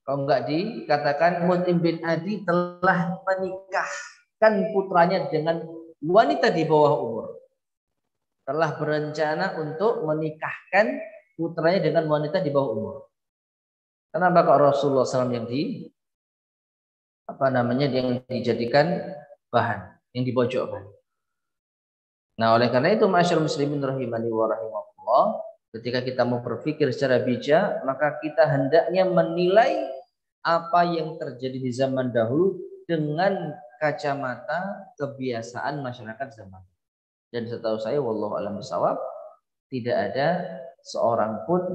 Kalau enggak dikatakan Mut'im bin Adi telah menikahkan putranya dengan wanita di bawah umur. Telah berencana untuk menikahkan putranya dengan wanita di bawah umur. Kenapa kok Rasulullah SAW yang yang dijadikan bahan, yang dipojokkan? Nah, oleh karena itu masyarakat muslimin rahimani wa rahimakumullah, ketika kita mau berpikir secara bijak, maka kita hendaknya menilai apa yang terjadi di zaman dahulu dengan kacamata kebiasaan masyarakat zaman. Dan setahu saya wallahu a'lam bishawab, tidak ada seorang pun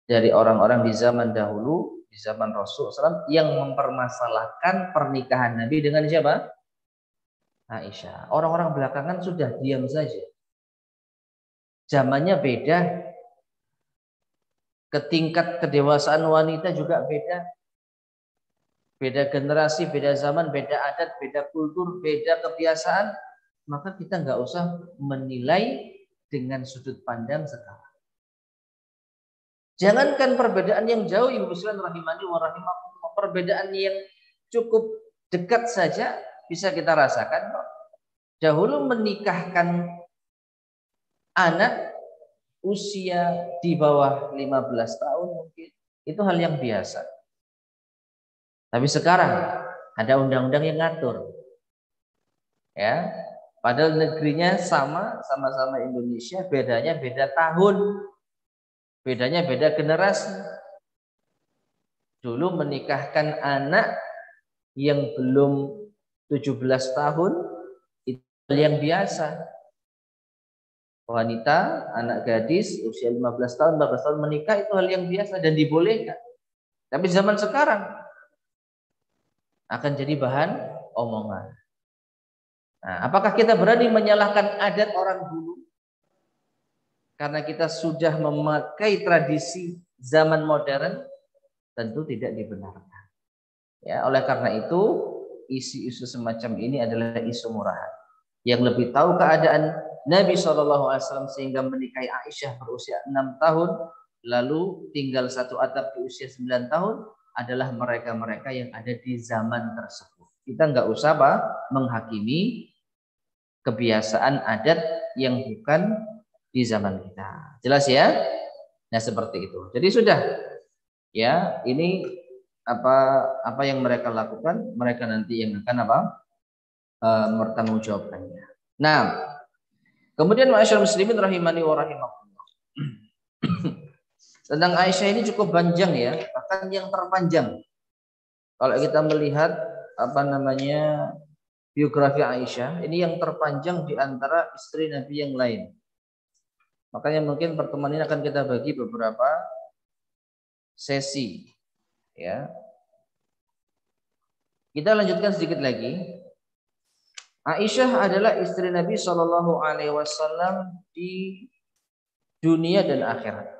dari orang-orang di zaman dahulu, di zaman Rasulullah SAW yang mempermasalahkan pernikahan Nabi dengan siapa? Aisyah. Orang-orang belakangan sudah diam saja. Zamannya beda. Ketingkat kedewasaan wanita juga beda. Beda generasi, beda zaman, beda adat, beda kultur, beda kebiasaan. Maka kita nggak usah menilai dengan sudut pandang sekarang. Jangankan perbedaan yang jauh, Ibu Muslim rahimani wa rahimakumullah, perbedaan yang cukup dekat saja bisa kita rasakan. Dahulu menikahkan anak usia di bawah 15 tahun mungkin itu hal yang biasa. Tapi sekarang ada undang-undang yang ngatur. Ya, padahal negerinya sama-sama Indonesia, bedanya beda tahun, bedanya beda generasi. Dulu menikahkan anak yang belum 17 tahun itu hal yang biasa. Wanita, anak gadis usia 15 tahun, 14 tahun menikah itu hal yang biasa dan dibolehkan. Tapi zaman sekarang akan jadi bahan omongan. Nah, apakah kita berani menyalahkan adat orang dulu? Karena kita sudah memakai tradisi zaman modern, tentu tidak dibenarkan. Ya, oleh karena itu, isu-isu semacam ini adalah isu murahan. Yang lebih tahu keadaan Nabi SAW sehingga menikahi Aisyah berusia 6 tahun, lalu tinggal satu atap di usia 9 tahun adalah mereka-mereka yang ada di zaman tersebut. Kita nggak usah menghakimi kebiasaan adat yang bukan di zaman kita. Jelas ya? Nah, seperti itu. Jadi sudah ya, ini apa yang mereka lakukan, mereka nanti yang akan bertanggungjawabkannya. Nah, kemudian ma'asyiral muslimin rahimani wa rahimakumullah. Tentang Aisyah ini cukup panjang ya, bahkan yang terpanjang. Kalau kita melihat biografi Aisyah, ini yang terpanjang di antara istri Nabi yang lain. Makanya mungkin pertemuan ini akan kita bagi beberapa sesi. Ya. Kita lanjutkan sedikit lagi. Aisyah adalah istri Nabi Shallallahu Alaihi Wasallam di dunia dan akhirat.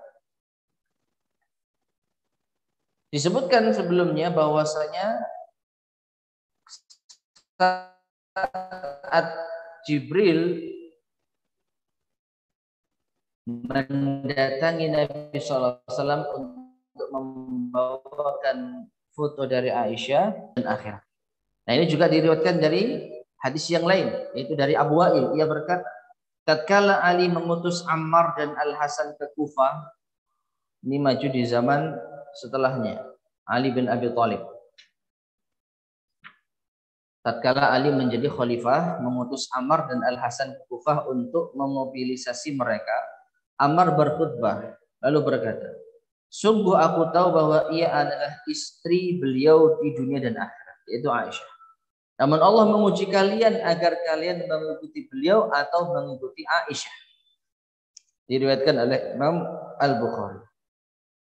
Disebutkan sebelumnya bahwasanya saat Jibril mendatangi Nabi SAW untuk membawakan foto dari Aisyah dan akhirat. Nah, ini juga diriwayatkan dari hadis yang lain, yaitu dari Abu Wa'il. Ia berkata, tatkala Ali mengutus Ammar dan Al-Hasan ke Kufah, ini maju di zaman setelahnya, Ali bin Abi Thalib. Tatkala Ali menjadi khalifah, mengutus Ammar dan Al-Hasan ke Kufah untuk memobilisasi mereka, Ammar berkhutbah lalu berkata, sungguh aku tahu bahwa ia adalah istri beliau di dunia dan akhirat, yaitu Aisyah. Namun Allah menguji kalian agar kalian mengikuti beliau atau mengikuti Aisyah. Diriwayatkan oleh Imam Al-Bukhari.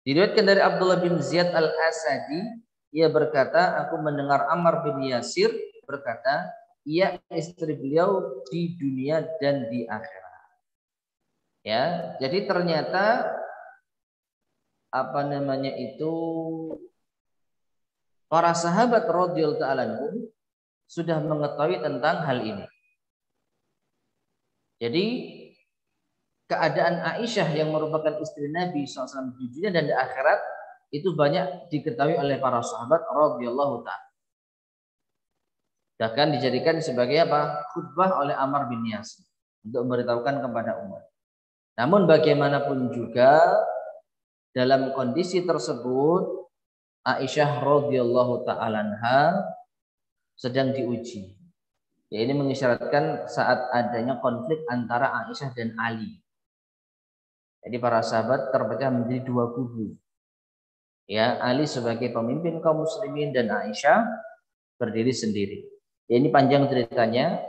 Diriwayatkan dari Abdullah bin Ziyad Al-Asadi, ia berkata, aku mendengar Ammar bin Yasir berkata, ia istri beliau di dunia dan di akhirat. Ya, jadi ternyata para sahabat radhiyallahu ta'ala anhum sudah mengetahui tentang hal ini. Jadi keadaan Aisyah yang merupakan istri Nabi SAW di dunia dan di akhirat itu banyak diketahui oleh para sahabat radhiyallahu ta'ala. Bahkan dijadikan sebagai khutbah oleh Ammar bin Yasir untuk memberitahukan kepada umat. Namun bagaimanapun juga dalam kondisi tersebut Aisyah radhiyallahu ta'ala anha sedang diuji. Ya, ini mengisyaratkan saat adanya konflik antara Aisyah dan Ali. Jadi para sahabat terpecah menjadi dua kubu. Ya, Ali sebagai pemimpin kaum muslimin dan Aisyah berdiri sendiri. Ya, ini panjang ceritanya.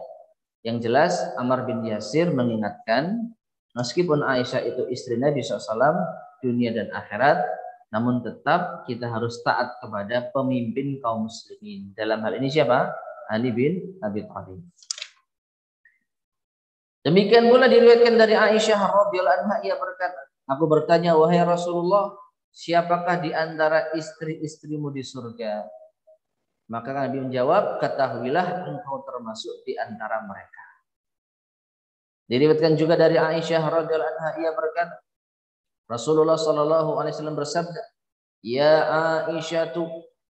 Yang jelas Ammar bin Yasir mengingatkan, meskipun Aisyah itu istri Nabi SAW dunia dan akhirat, namun tetap kita harus taat kepada pemimpin kaum muslimin. Dalam hal ini siapa? Ali bin Abi Thalib. Demikian pula diriwayatkan dari Aisyah radhiyallahu anha, ia berkata, aku bertanya, wahai Rasulullah, siapakah di antara istri-istrimu di surga? Maka Nabi menjawab, ketahuilah engkau termasuk di antara mereka. Diriwayatkan juga dari Aisyah radhiyallahu anha, ia berkata, Rasulullah sallallahu alaihi wasallam bersabda, ya Aisyatu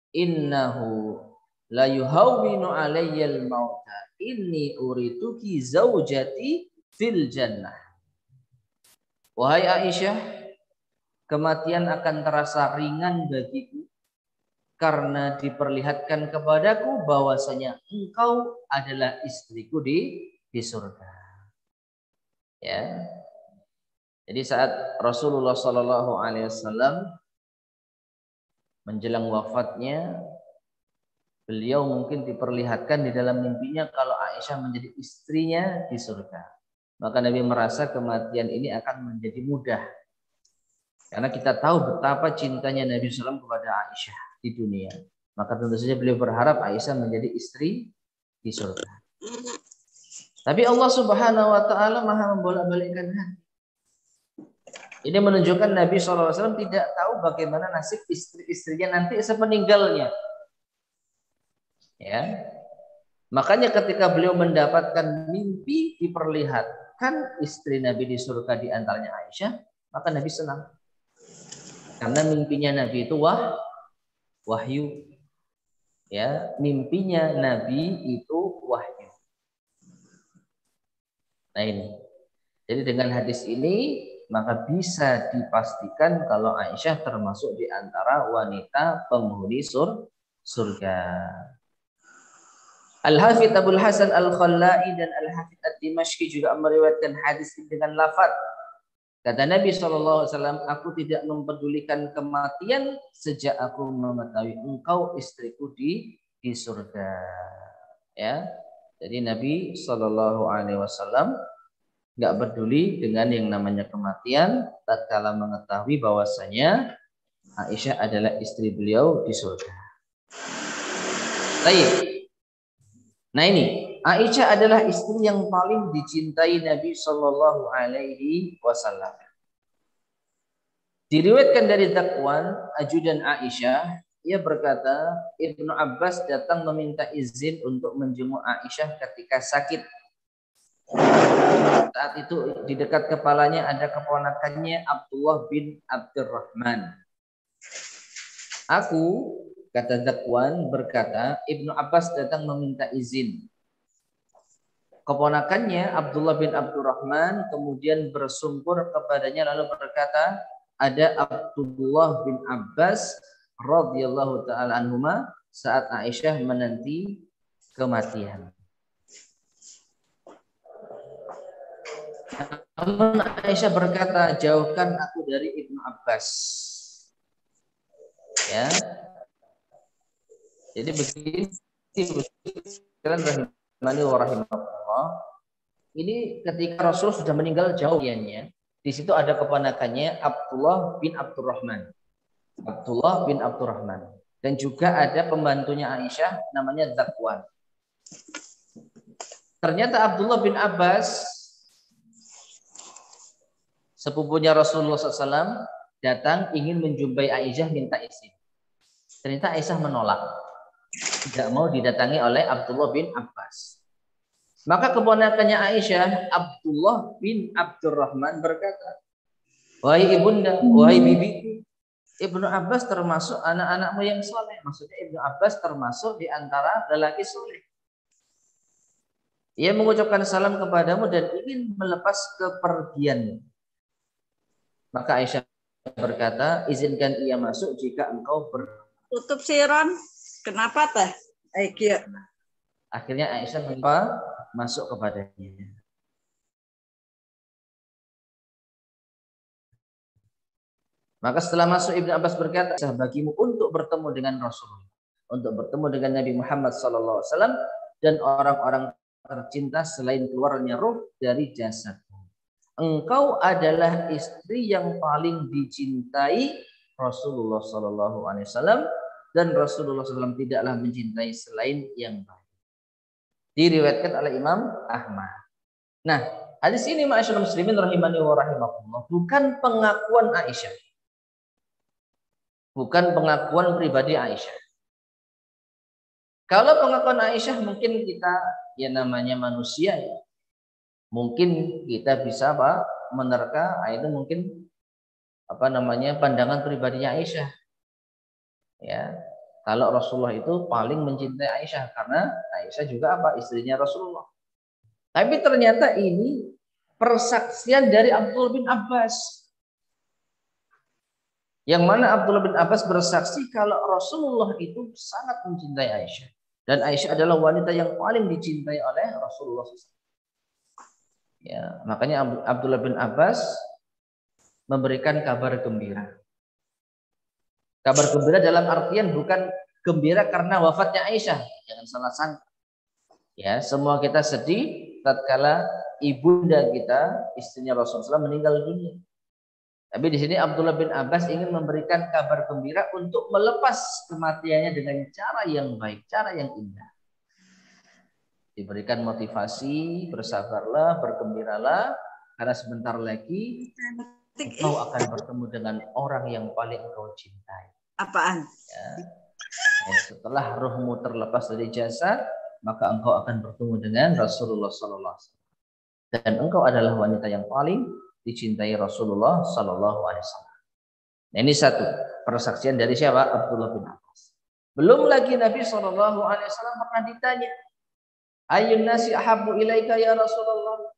innahu la yuhawwinu alayyal mauta inni urituki zaujati fil jannah. Wahai Aisyah, kematian akan terasa ringan bagiku karena diperlihatkan kepadaku bahwasanya engkau adalah istriku di surga. Ya. Jadi saat Rasulullah Shallallahu Alaihi Wasallam menjelang wafatnya, beliau mungkin diperlihatkan di dalam mimpinya kalau Aisyah menjadi istrinya di surga. Maka Nabi merasa kematian ini akan menjadi mudah. Karena kita tahu betapa cintanya Nabi SAW kepada Aisyah di dunia. Maka tentu saja beliau berharap Aisyah menjadi istri di surga. Tapi Allah Subhanahu wa taala Maha membolak-balikkan hati. Ini menunjukkan Nabi SAW tidak tahu bagaimana nasib istri-istrinya nanti sepeninggalnya. Ya. Makanya ketika beliau mendapatkan mimpi diperlihatkan istri Nabi di surga di antaranya Aisyah, maka Nabi senang. Karena mimpinya Nabi itu wahyu. Ya, mimpinya Nabi itu wahyu. Nah ini. Jadi dengan hadis ini maka bisa dipastikan kalau Aisyah termasuk di antara wanita penghuni surga. Al-Hafidz Abul Hasan Al-Khallai dan Al-Hafidz Ad-Dimashqi juga meriwayatkan hadis ini dengan lafaz. Kata Nabi SAW, aku tidak mempedulikan kematian sejak aku mengetahui engkau istriku di surga. Ya, jadi Nabi SAW nggak peduli dengan yang namanya kematian, tatkala mengetahui bahwasanya Aisyah adalah istri beliau di surga. Baik. Nah ini, Aisyah adalah istri yang paling dicintai Nabi Shallallahu Alaihi Wasallam. Diriwayatkan dari Zakwan, ajudan Aisyah, ia berkata, Ibnu Abbas datang meminta izin untuk menjenguk Aisyah ketika sakit. Saat itu di dekat kepalanya ada keponakannya Abdullah bin Abdurrahman. Aku, kata Zakwan, berkata, Ibnu Abbas datang meminta izin. Keponakannya Abdullah bin Abdurrahman kemudian bersungkur kepadanya lalu berkata, ada Abdullah bin Abbas radhiyallahu taala anhuma saat Aisyah menanti kematian. Namun Aisyah berkata, jauhkan aku dari Ibnu Abbas. Ya. Jadi begini, rahimani wa rahimahullah. Ini ketika Rasul sudah meninggal jauh dianya, di situ ada keponakannya Abdullah bin Abdurrahman. Abdullah bin Abdurrahman. Dan juga ada pembantunya Aisyah namanya Zakwan. Ternyata Abdullah bin Abbas, sepupunya Rasulullah SAW, datang ingin menjumpai Aisyah minta izin. Ternyata Aisyah menolak. Tidak mau didatangi oleh Abdullah bin Abbas. Maka keponakannya Aisyah, Abdullah bin Abdurrahman berkata, wahai ibunda, wahai bibiku, Ibnu Abbas termasuk anak-anakmu yang soleh. Maksudnya Ibnu Abbas termasuk di antara lelaki soleh. Ia mengucapkan salam kepadamu dan ingin melepas kepergianmu. Maka Aisyah berkata, izinkan ia masuk jika engkau tutup siron. Kenapa teh? Akhirnya Aisyah masuk kepadanya. Maka setelah masuk Ibnu Abbas berkata, bagimu untuk bertemu dengan Rasulullah, untuk bertemu dengan Nabi Muhammad SAW dan orang-orang tercinta selain keluarnya ruh dari jasadmu. Engkau adalah istri yang paling dicintai Rasulullah SAW dan Rasulullah SAW tidaklah mencintai selain yang baik. Diriwayatkan oleh Imam Ahmad. Nah, hadis ini ma'asyiral muslimin rahimani wa rahimakumullah bukan pengakuan Aisyah. Bukan pengakuan pribadi Aisyah. Kalau pengakuan Aisyah mungkin kita ya namanya manusia ya. Mungkin kita bisa menerka itu mungkin pandangan pribadinya Aisyah. Ya. Kalau Rasulullah itu paling mencintai Aisyah karena Aisyah juga istrinya Rasulullah. Tapi ternyata ini persaksian dari Abdullah bin Abbas. Yang mana Abdullah bin Abbas bersaksi kalau Rasulullah itu sangat mencintai Aisyah. Dan Aisyah adalah wanita yang paling dicintai oleh Rasulullah SAW. Ya, makanya Abdullah bin Abbas memberikan kabar gembira. Kabar gembira dalam artian bukan gembira karena wafatnya Aisyah. Jangan salah sangka. Ya, semua kita sedih tatkala ibunda kita, istrinya Rasulullah SAW meninggal dunia. Tapi di sini Abdullah bin Abbas ingin memberikan kabar gembira untuk melepas kematiannya dengan cara yang baik, cara yang indah. Diberikan motivasi, bersabarlah, bergembiralah, karena sebentar lagi engkau akan bertemu dengan orang yang paling engkau cintai. Apaan? Ya. Setelah ruhmu terlepas dari jasad, maka engkau akan bertemu dengan Rasulullah SAW. Dan engkau adalah wanita yang paling dicintai Rasulullah Sallallahu Alaihi Wasallam. Nah, ini satu persaksian dari siapa? Abdullah bin Abbas. Belum lagi Nabi Sallallahu Alaihi Wasallam pernah ditanya, Ayyun nasi ahabbu ilaika ya Rasulullah?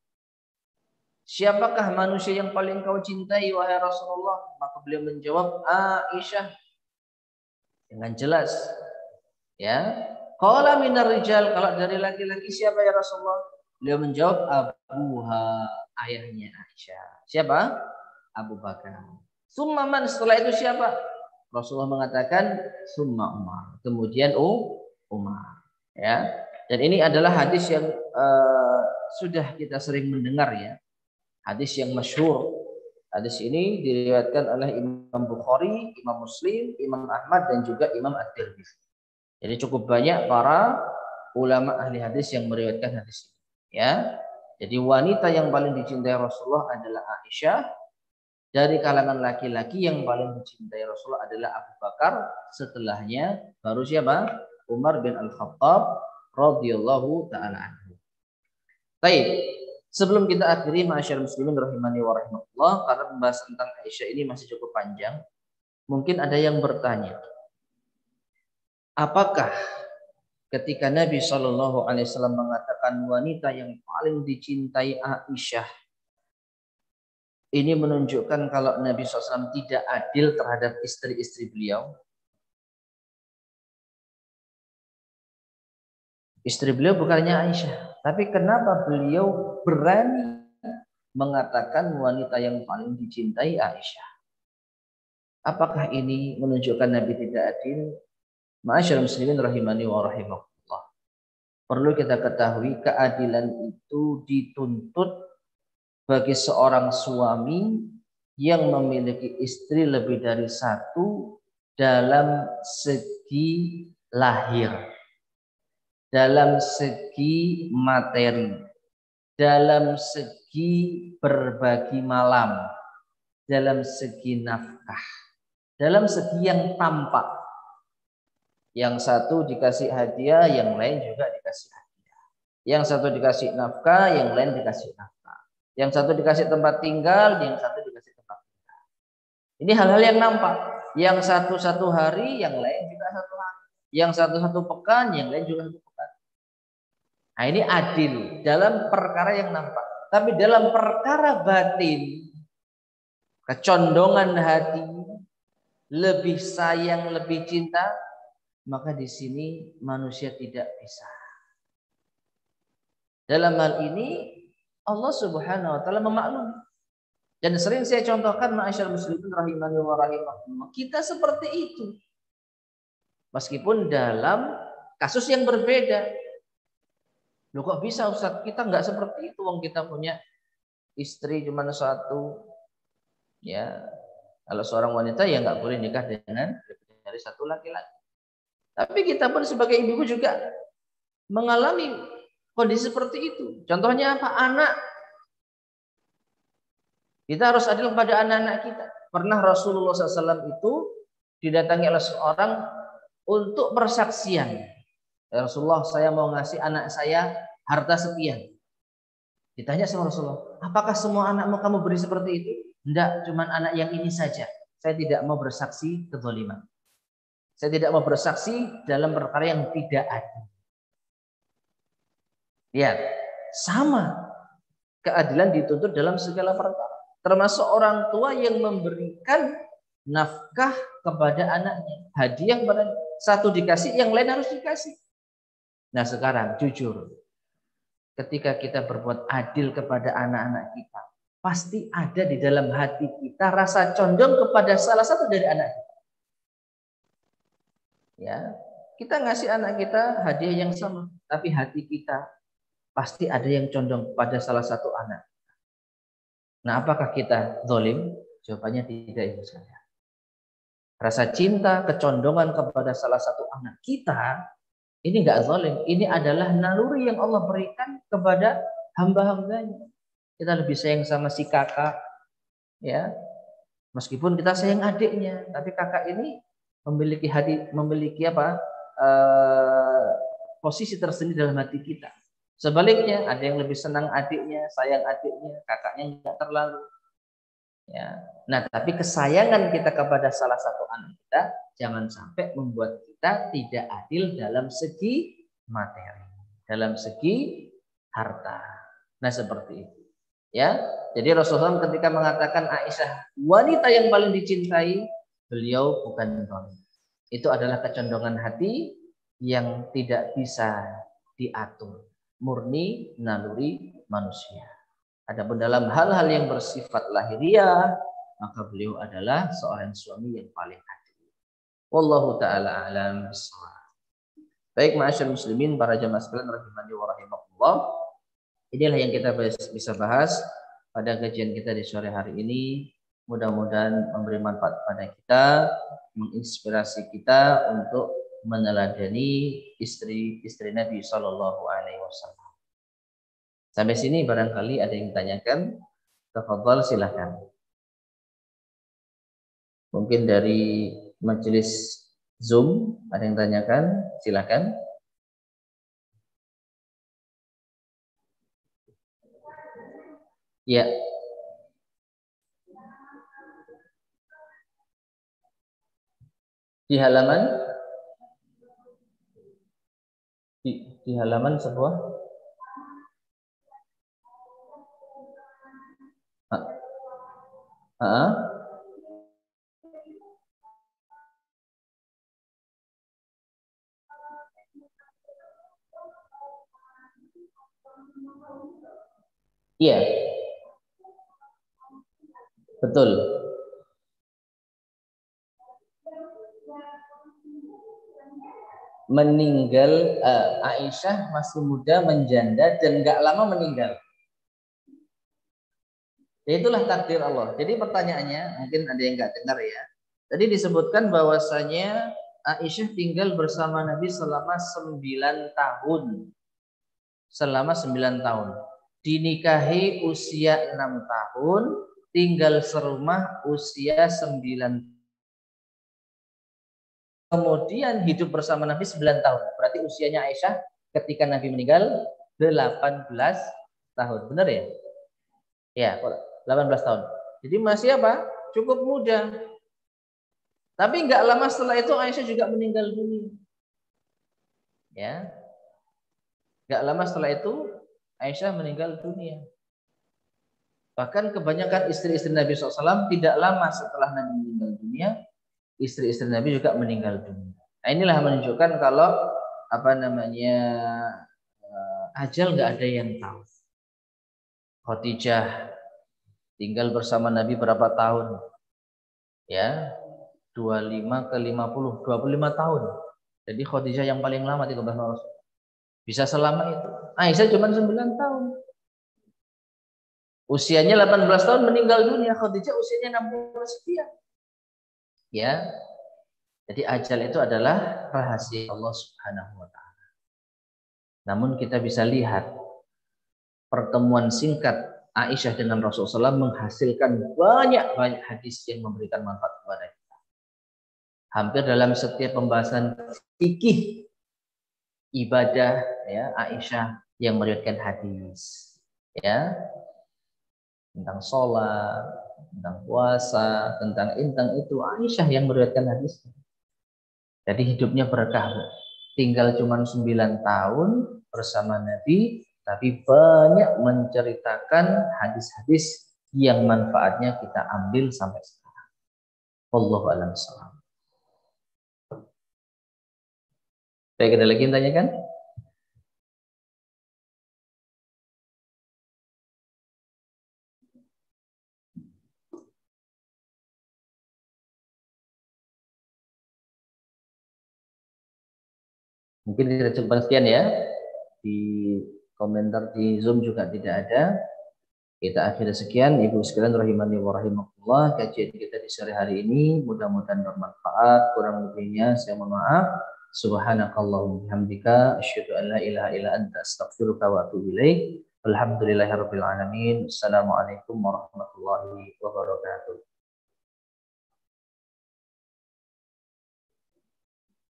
Siapakah manusia yang paling kau cintai wahai Rasulullah? Maka beliau menjawab Aisyah dengan jelas. Ya, qala minar rijal, kalau dari laki-laki siapa ya Rasulullah? Beliau menjawab abuha, ayahnya Aisyah. Siapa? Abu Bakar. Summa man, setelah itu siapa? Rasulullah mengatakan summa Umar. Kemudian Umar. Ya. Dan ini adalah hadis yang sudah kita sering mendengar ya. Hadis yang masyhur. Hadis ini diriwayatkan oleh Imam Bukhari, Imam Muslim, Imam Ahmad dan juga Imam At-Tirmidzi. Jadi cukup banyak para ulama ahli hadis yang meriwayatkan hadis ini. Ya. Jadi wanita yang paling dicintai Rasulullah adalah Aisyah. Dari kalangan laki-laki yang paling dicintai Rasulullah adalah Abu Bakar. Setelahnya baru siapa? Umar bin Al-Khattab radhiyallahu taala anhu. Baik, sebelum kita akhiri ma'asyiral muslimin rahimani wa rahimakumullah, karena pembahasan tentang Aisyah ini masih cukup panjang, mungkin ada yang bertanya, apakah ketika Nabi Shallallahu Alaihi Wasallam mengatakan wanita yang paling dicintai Aisyah, ini menunjukkan kalau Nabi SAW tidak adil terhadap istri-istri beliau? Istri beliau bukannya Aisyah, tapi kenapa beliau berani mengatakan wanita yang paling dicintai Aisyah? Apakah ini menunjukkan Nabi tidak adil? Ma'asyiral muslimin rahimani wa rahimakumullah. Perlu kita ketahui keadilan itu dituntut bagi seorang suami yang memiliki istri lebih dari satu dalam segi lahir, dalam segi materi, dalam segi berbagi malam, dalam segi nafkah, dalam segi yang tampak. Yang satu dikasih hadiah, yang lain juga dikasih hadiah. Yang satu dikasih nafkah, yang lain dikasih nafkah. Yang satu dikasih tempat tinggal, yang satu dikasih tempat tinggal. Ini hal-hal yang nampak. Yang satu hari, yang lain juga satu hari. Yang satu pekan, yang lain juga satu pekan. Nah, ini adil dalam perkara yang nampak. Tapi dalam perkara batin, kecondongan hati, lebih sayang, lebih cinta, maka di sini manusia tidak bisa. Dalam hal ini Allah Subhanahu wa taala memaklumi. Dan sering saya contohkan ma'asyiral muslimin rahimani wa rahimakumullah, kita seperti itu. Meskipun dalam kasus yang berbeda. Loh kok bisa Ustaz? Kita enggak seperti itu, wong kita punya istri cuma satu. Ya. Kalau seorang wanita ya enggak boleh nikah dengan lebih dari satu laki-laki. Tapi kita pun sebagai ibu juga mengalami kondisi seperti itu. Contohnya apa? Anak. Kita harus adil kepada anak-anak kita. Pernah Rasulullah SAW itu didatangi oleh seorang untuk persaksian. Ya Rasulullah, saya mau ngasih anak saya harta sekian. Ditanya sama Rasulullah, apakah semua anakmu kamu beri seperti itu? Enggak, cuma anak yang ini saja. Saya tidak mau bersaksi kezaliman. Saya tidak mau bersaksi dalam perkara yang tidak adil. Lihat, sama keadilan dituntut dalam segala perkara. Termasuk orang tua yang memberikan nafkah kepada anaknya, hadiah kepada satu dikasih, yang lain harus dikasih. Nah sekarang jujur, ketika kita berbuat adil kepada anak-anak kita, pasti ada di dalam hati kita rasa condong kepada salah satu dari anak kita. Ya, kita ngasih anak kita hadiah yang sama, tapi hati kita pasti ada yang condong pada salah satu anak. Nah, apakah kita zalim? Jawabannya tidak, ibu sekalian. Rasa cinta, kecondongan kepada salah satu anak kita, ini enggak zalim. Ini adalah naluri yang Allah berikan kepada hamba-hambanya. Kita lebih sayang sama si kakak, ya. Meskipun kita sayang adiknya, tapi kakak ini memiliki posisi tersendiri dalam hati kita. Sebaliknya, ada yang lebih senang adiknya, sayang adiknya, kakaknya enggak terlalu. Ya. Nah, tapi kesayangan kita kepada salah satu anak kita jangan sampai membuat kita tidak adil dalam segi materi, dalam segi harta. Nah, seperti itu. Ya. Jadi Rasulullah ketika mengatakan Aisyah wanita yang paling dicintai, beliau bukan zalim. Itu adalah kecondongan hati yang tidak bisa diatur, murni naluri manusia. Adapun dalam hal-hal yang bersifat lahiriah, maka beliau adalah seorang suami yang paling adil. Wallahu taala alam bissawab. Baik, ma'asyiral muslimin, para jamaah sekalian rahimani wa rahimakumullah. Inilah yang kita bisa bahas pada kajian kita di sore hari ini. Mudah-mudahan memberi manfaat pada kita, menginspirasi kita untuk meneladani istri-istri Nabi Shallallahu Alaihi Wasallam. Sampai sini barangkali ada yang ditanyakan, tafadhal silahkan. Mungkin dari majelis Zoom ada yang tanyakan, silahkan. Ya. Di halaman sebuah iya, betul. Meninggal, Aisyah masih muda, menjanda, dan nggak lama meninggal. Ya, itulah takdir Allah. Jadi pertanyaannya, mungkin ada yang nggak dengar ya. Tadi disebutkan bahwasanya Aisyah tinggal bersama Nabi selama 9 tahun. Selama 9 tahun. Dinikahi usia 6 tahun, tinggal serumah usia 9 tahun. Kemudian hidup bersama Nabi 9 tahun. Berarti usianya Aisyah ketika Nabi meninggal 18 tahun. Benar ya? Ya, 18 tahun. Jadi masih apa? Cukup muda. Tapi nggak lama setelah itu Aisyah juga meninggal dunia. Ya. Nggak lama setelah itu Aisyah meninggal dunia. Bahkan kebanyakan istri-istri Nabi SAW tidak lama setelah Nabi meninggal dunia, istri-istri Nabi juga meninggal dunia. Nah, inilah menunjukkan kalau ajal nggak ada yang tahu. Khadijah tinggal bersama Nabi berapa tahun? Ya, 25 ke 50, 25 tahun. Jadi Khadijah yang paling lama 13 tahun. Bisa selama itu. Aisyah cuma 9 tahun. Usianya 18 tahun meninggal dunia. Khadijah usianya 60 sekian. Ya. Jadi ajal itu adalah rahasia Allah Subhanahu wa taala. Namun kita bisa lihat pertemuan singkat Aisyah dengan Rasulullah SAW menghasilkan banyak hadis yang memberikan manfaat kepada kita. Hampir dalam setiap pembahasan fikih ibadah, ya, Aisyah yang meriwayatkan hadis, ya, tentang sholat, tentang puasa, tentang itu Aisyah yang meriwayatkan hadis. Jadi hidupnya berkah, tinggal cuma 9 tahun bersama Nabi, tapi banyak menceritakan hadis-hadis yang manfaatnya kita ambil sampai sekarang. Wallahu a'lam bishawab. Baik, ada lagi yang tanyakan? Mungkin kita coba sekian ya. Di komentar di Zoom juga tidak ada. Kita akhiri sekian. Ibu sekalian rahimani wa rahimakumullah. Kajian kita di sore hari ini mudah-mudahan bermanfaat. Kurang lebihnya saya mohon maaf. Subhanakallahumma bihamdika asyhadu an la ilaha illa anta astaghfiruka wa atubu ilaik. Alhamdulillahirabbil alamin. Assalamualaikum warahmatullahi wabarakatuh.